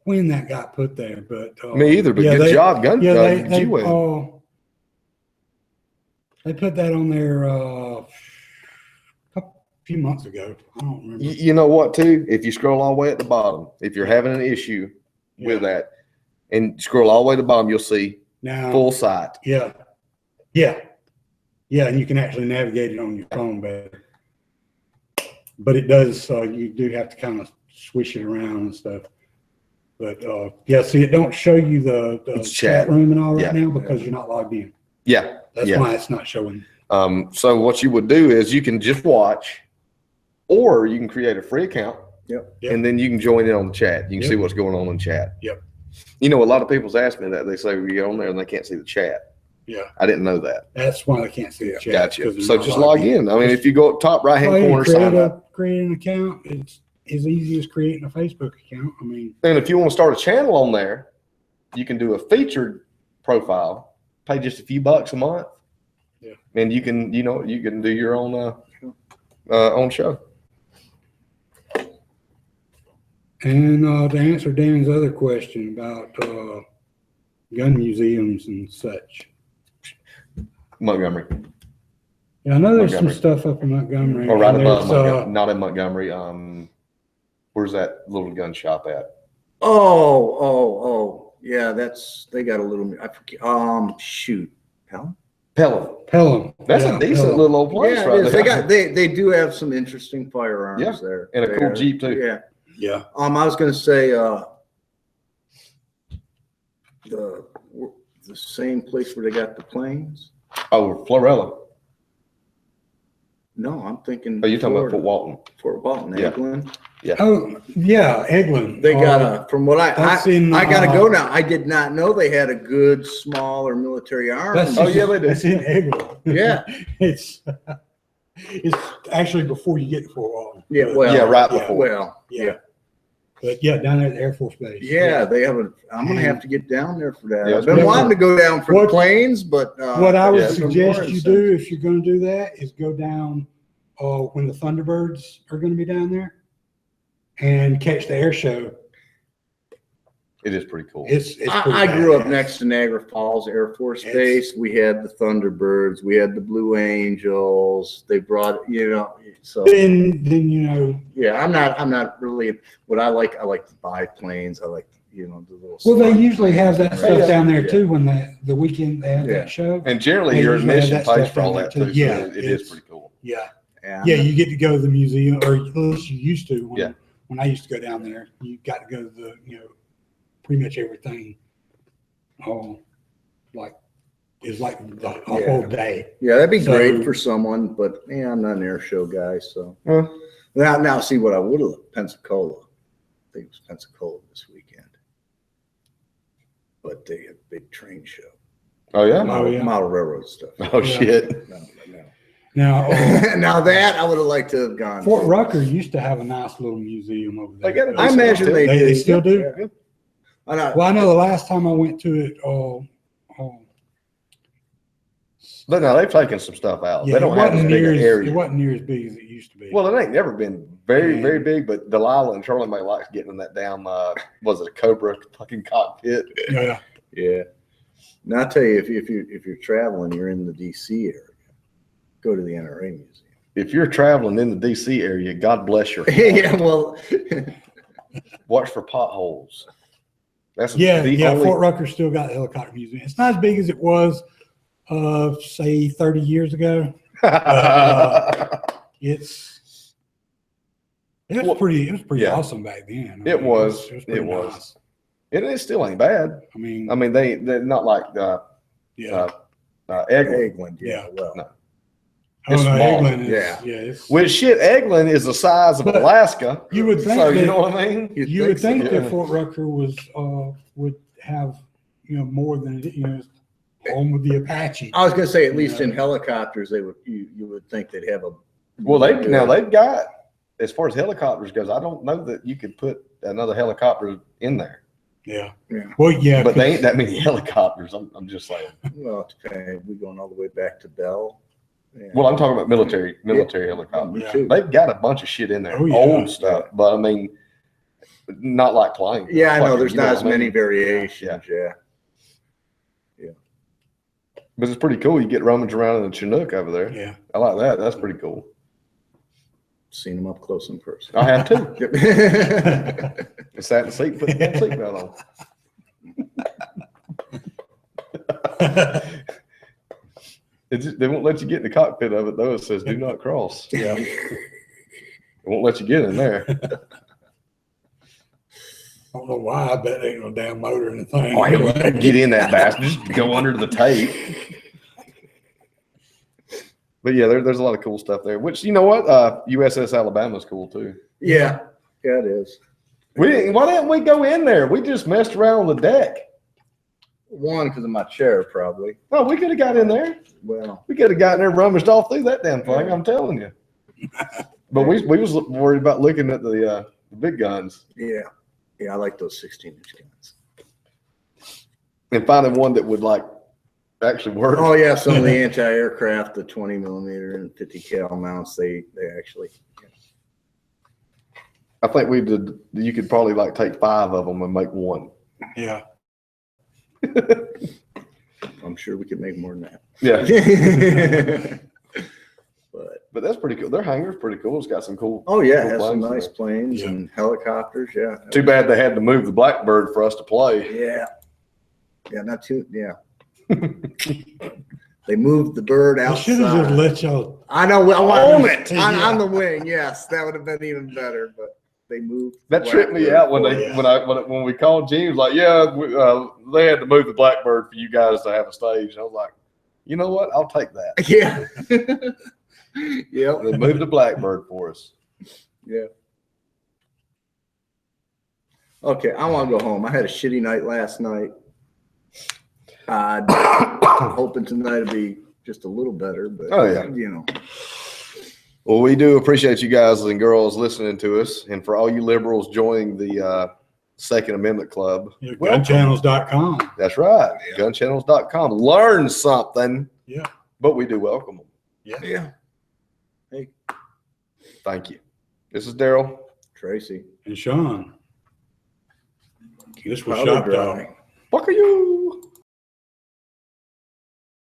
Speaker 1: when that got put there, but
Speaker 2: Me either, but good job,
Speaker 1: they put that on there a few months ago. I don't remember.
Speaker 2: You know what, too? If you scroll all the way at the bottom, if you're having an issue with that, and scroll all the way to the bottom, you'll see
Speaker 1: Now,
Speaker 2: full site.
Speaker 1: yeah, and you can actually navigate it on your phone better. But it does. You do have to kind of swish it around and stuff. But see, it don't show you the
Speaker 2: It's
Speaker 1: chat
Speaker 2: chat.
Speaker 1: room and all right
Speaker 2: Yeah.
Speaker 1: now because you're not logged in.
Speaker 2: Yeah.
Speaker 1: That's
Speaker 2: yeah.
Speaker 1: why it's not showing.
Speaker 2: So what you would do is you can just watch, or you can create a free account.
Speaker 3: Yep.
Speaker 2: And then you can join in on the chat. You can
Speaker 1: Yep.
Speaker 2: see what's going on in chat.
Speaker 1: Yep.
Speaker 2: You know, a lot of people's asked me that. They say we get on there and they can't see the chat.
Speaker 1: Yeah,
Speaker 2: I didn't know that.
Speaker 1: that's why they can't see the chat.
Speaker 2: Gotcha.
Speaker 1: 'cause they're
Speaker 2: So
Speaker 1: not
Speaker 2: just
Speaker 1: logged
Speaker 2: log in. I mean, if you go up top right hand
Speaker 1: Well, you
Speaker 2: corner, sign up.
Speaker 1: create an account. It's as easy as creating a Facebook account. I mean,
Speaker 2: And if you want to start a channel on there, you can do a featured profile, pay just a few bucks a month.
Speaker 1: Yeah.
Speaker 2: And you can do your own show.
Speaker 1: and to answer Dan's other question about gun museums and such.
Speaker 2: Montgomery.
Speaker 1: Yeah, I know there's some
Speaker 2: Montgomery.
Speaker 1: stuff up in Montgomery.
Speaker 2: Or right
Speaker 1: and
Speaker 2: above
Speaker 1: there's,
Speaker 2: Montgomery. Not in Montgomery. Where's that little gun shop at?
Speaker 3: Oh. Yeah, they got a little, I forget. Shoot. Hell?
Speaker 2: Pelham.
Speaker 1: Pelham.
Speaker 2: That's
Speaker 1: Yeah,
Speaker 2: a decent
Speaker 1: Pelham.
Speaker 2: little old place
Speaker 3: Yeah,
Speaker 2: right
Speaker 3: it is.
Speaker 2: there.
Speaker 3: They do have some interesting firearms
Speaker 2: Yeah,
Speaker 3: there.
Speaker 2: and a cool Jeep, too.
Speaker 3: Yeah.
Speaker 1: Yeah.
Speaker 3: I was gonna say, the same place where they got the planes?
Speaker 2: Oh, Florella.
Speaker 3: No, I'm thinking.
Speaker 2: Oh, you're talking about
Speaker 3: Florida.
Speaker 2: Fort Walton.
Speaker 3: Fort Walton,
Speaker 2: Yeah.
Speaker 3: Eglin.
Speaker 1: Oh, yeah, Eglin.
Speaker 3: They got from what
Speaker 1: that's in,
Speaker 3: I gotta go now. I did not know they had a good smaller military arms.
Speaker 2: Oh, yeah, they do.
Speaker 1: That's in Eglin.
Speaker 3: Yeah.
Speaker 1: it's actually before you get to Fort Walton.
Speaker 3: Yeah, well.
Speaker 2: Yeah, right
Speaker 1: yeah,
Speaker 2: before.
Speaker 3: Well,
Speaker 1: Yeah. But yeah, down there at the Air Force Base.
Speaker 3: yeah, they have I'm gonna have to get down there for that.
Speaker 2: Yeah,
Speaker 3: I've been
Speaker 2: it's
Speaker 3: wanting to go down for
Speaker 1: What-
Speaker 3: the planes, but.
Speaker 1: What I would
Speaker 2: Yeah.
Speaker 1: suggest you do if you're going to do that is go down when the Thunderbirds are going to be down there and catch the air show.
Speaker 2: It is pretty cool.
Speaker 1: It's pretty
Speaker 3: I grew up
Speaker 1: badass.
Speaker 3: next to Niagara Falls Air Force
Speaker 1: It's-
Speaker 3: Base. We had the Thunderbirds, we had the Blue Angels. They brought, so
Speaker 1: Then you know.
Speaker 3: yeah, I'm not really what I like the biplanes. I like, the little.
Speaker 1: Well, they
Speaker 3: slide
Speaker 1: usually have that
Speaker 3: planes.
Speaker 1: stuff down there
Speaker 2: Yeah.
Speaker 1: too when the weekend they have
Speaker 3: Yeah.
Speaker 1: that show.
Speaker 2: And generally,
Speaker 1: They
Speaker 2: your
Speaker 1: usually have
Speaker 2: admission
Speaker 1: that
Speaker 2: pays
Speaker 1: stuff
Speaker 2: for all
Speaker 1: down
Speaker 2: that
Speaker 1: there,
Speaker 2: too.
Speaker 1: too.
Speaker 2: So
Speaker 1: Yeah,
Speaker 2: it is
Speaker 1: it's-
Speaker 2: pretty cool.
Speaker 1: Yeah,
Speaker 3: Yeah,
Speaker 1: yeah, you get to go to the museum, or at least you used to. When,
Speaker 2: Yeah.
Speaker 1: When I used to go down there, you got to go to the pretty much everything. Oh, like it's like the whole day.
Speaker 3: yeah, that'd be
Speaker 1: So-
Speaker 3: great for someone, but yeah, I'm not an air show guy, so.
Speaker 2: Well,
Speaker 3: Now see what I would have, Pensacola. I think it was Pensacola this weekend. But they had a big train show.
Speaker 2: oh yeah.
Speaker 1: yeah.
Speaker 3: Model railroad stuff.
Speaker 2: Oh shit.
Speaker 3: No.
Speaker 1: Now,
Speaker 3: Now that I would have liked to have gone.
Speaker 1: Fort Rucker used to have a nice little museum over there.
Speaker 2: They got a
Speaker 3: I imagine
Speaker 2: Still-
Speaker 3: they
Speaker 1: they
Speaker 3: do.
Speaker 1: still do?
Speaker 3: Yeah. I know.
Speaker 1: Well, I know the last time I went to it,
Speaker 2: But no, they've taken some stuff out.
Speaker 1: yeah,
Speaker 2: They don't have as big an
Speaker 1: it
Speaker 2: area.
Speaker 1: wasn't near as big as it used to be.
Speaker 2: Well, it ain't never been very, very big, but Delilah and Charlie May likes getting in that damn, was it a Cobra fucking cockpit?
Speaker 1: yeah,
Speaker 3: Yeah. Now I tell you, if you're traveling, you're in the DC area, go to the NRA Museum.
Speaker 2: If you're traveling in the DC area, God bless your heart.
Speaker 3: Yeah, well,
Speaker 2: Watch for potholes. That's
Speaker 1: yeah,
Speaker 2: the
Speaker 1: yeah.
Speaker 2: only,
Speaker 1: Fort Rucker still got the helicopter museum. It's not as big as it was, say 30 years ago. It was
Speaker 2: Well,
Speaker 1: pretty
Speaker 2: yeah.
Speaker 1: awesome back then.
Speaker 2: It was.
Speaker 1: pretty
Speaker 2: It was.
Speaker 1: nice.
Speaker 2: It still ain't bad.
Speaker 1: I mean,
Speaker 2: They're not like
Speaker 1: yeah.
Speaker 2: Eglin.
Speaker 3: Eglin,
Speaker 1: Yeah.
Speaker 3: well.
Speaker 2: No.
Speaker 1: Oh,
Speaker 2: it's
Speaker 1: no,
Speaker 2: small.
Speaker 1: Eglin is,
Speaker 3: Yeah.
Speaker 1: yeah. It's,
Speaker 2: Which shit, Eglin is the size of
Speaker 1: But
Speaker 2: Alaska.
Speaker 1: you would think
Speaker 2: So you
Speaker 1: that-
Speaker 2: know what I mean?
Speaker 1: you would think
Speaker 2: so,
Speaker 1: that
Speaker 2: yeah.
Speaker 1: Fort Rucker was, would have, more than, home with the Apache.
Speaker 3: I was gonna say, at least
Speaker 1: Yeah.
Speaker 3: in helicopters, they would, you would think they'd have a.
Speaker 2: Well, they've got, as far as helicopters goes, I don't know that you could put another helicopter in there.
Speaker 1: Yeah.
Speaker 3: Yeah.
Speaker 1: Well, yeah.
Speaker 2: But they ain't that many helicopters. I'm just saying.
Speaker 3: Well, it's okay. We going all the way back to Bell. Yeah.
Speaker 2: Well, I'm talking about military helicopters.
Speaker 3: Me
Speaker 1: Yeah.
Speaker 3: too.
Speaker 2: They've got a bunch of shit in there,
Speaker 1: Oh, yeah.
Speaker 2: old stuff. But I mean, not like planes.
Speaker 3: Yeah, I know.
Speaker 2: Fucking,
Speaker 3: There's
Speaker 2: you know
Speaker 3: not
Speaker 2: what
Speaker 3: as
Speaker 2: I mean?
Speaker 3: many variations. Yeah.
Speaker 2: But it's pretty cool. You get rummage around in the Chinook over there.
Speaker 1: Yeah.
Speaker 2: I like that. That's pretty cool.
Speaker 3: Seen them up close in person.
Speaker 2: I have too.
Speaker 3: Yep.
Speaker 2: I sat in the seat, put the damn seatbelt on. They won't let you get in the cockpit of it though. It says "Do not cross."
Speaker 1: Yeah.
Speaker 2: It won't let you get in there.
Speaker 1: I don't know why. I bet ain't no damn motor in the thing.
Speaker 2: Oh, hell, get in that bastard. Just go under the tape. But yeah, there's a lot of cool stuff there. Which you know what, USS Alabama's cool too.
Speaker 3: Yeah, it is.
Speaker 2: Why didn't we go in there? We just messed around on the deck.
Speaker 3: One, because of my chair, probably.
Speaker 2: No, we could have got in there.
Speaker 3: Well,
Speaker 2: We could have gotten there, and rummaged all through that damn thing. I'm telling you. But we was worried about looking at the big guns
Speaker 3: yeah. Yeah, I like those 16-inch guns.
Speaker 2: and finding one that would like actually work.
Speaker 3: Oh, yeah, some of the anti-aircraft, the 20 millimeter and 50 cal mounts, they actually.
Speaker 2: I think we did. You could probably like take 5 of them and make one.
Speaker 1: Yeah.
Speaker 3: I'm sure we could make more than
Speaker 2: Yeah,
Speaker 3: that. But,
Speaker 2: but that's pretty cool. Their hangar's pretty cool. It's got some cool.
Speaker 3: oh, yeah, it
Speaker 2: cool
Speaker 3: has some
Speaker 2: planes in
Speaker 3: nice
Speaker 2: there.
Speaker 3: planes
Speaker 1: Yeah.
Speaker 3: and helicopters, yeah.
Speaker 2: Too bad they had to move the Blackbird for us to play.
Speaker 3: Yeah. Yeah, not too, yeah. They moved the bird
Speaker 1: I should have just
Speaker 3: outside.
Speaker 1: let y'all.
Speaker 3: I know, I
Speaker 2: Own
Speaker 3: want
Speaker 2: it.
Speaker 3: on the wing, yes, that would have been even better, but they moved.
Speaker 2: That
Speaker 3: the
Speaker 2: tripped me
Speaker 3: Blackbird
Speaker 2: out when
Speaker 3: for
Speaker 2: they
Speaker 3: us.
Speaker 2: when we called James. Like, yeah, they had to move the Blackbird for you guys to have a stage. I was like, you know what? I'll take that.
Speaker 3: Yeah. Yep.
Speaker 2: They moved the Blackbird for us.
Speaker 3: Yeah. Okay, I want to go home. I had a shitty night last night. I'm hoping tonight will be just a little better, but
Speaker 2: Oh, yeah.
Speaker 3: you know.
Speaker 2: Well, we do appreciate you guys and girls listening to us, and for all you liberals joining the Second Amendment Club.
Speaker 1: Gunchannels.com.
Speaker 2: That's right.
Speaker 3: Yeah.
Speaker 2: Gunchannels.com. Learn something.
Speaker 1: Yeah.
Speaker 2: But we do welcome them.
Speaker 3: Yeah.
Speaker 2: Thank you. This is Daryl.
Speaker 3: Tracy.
Speaker 1: And Sean. This was
Speaker 3: Powder
Speaker 1: Shop Dog.
Speaker 3: dry.
Speaker 2: Fuck are you?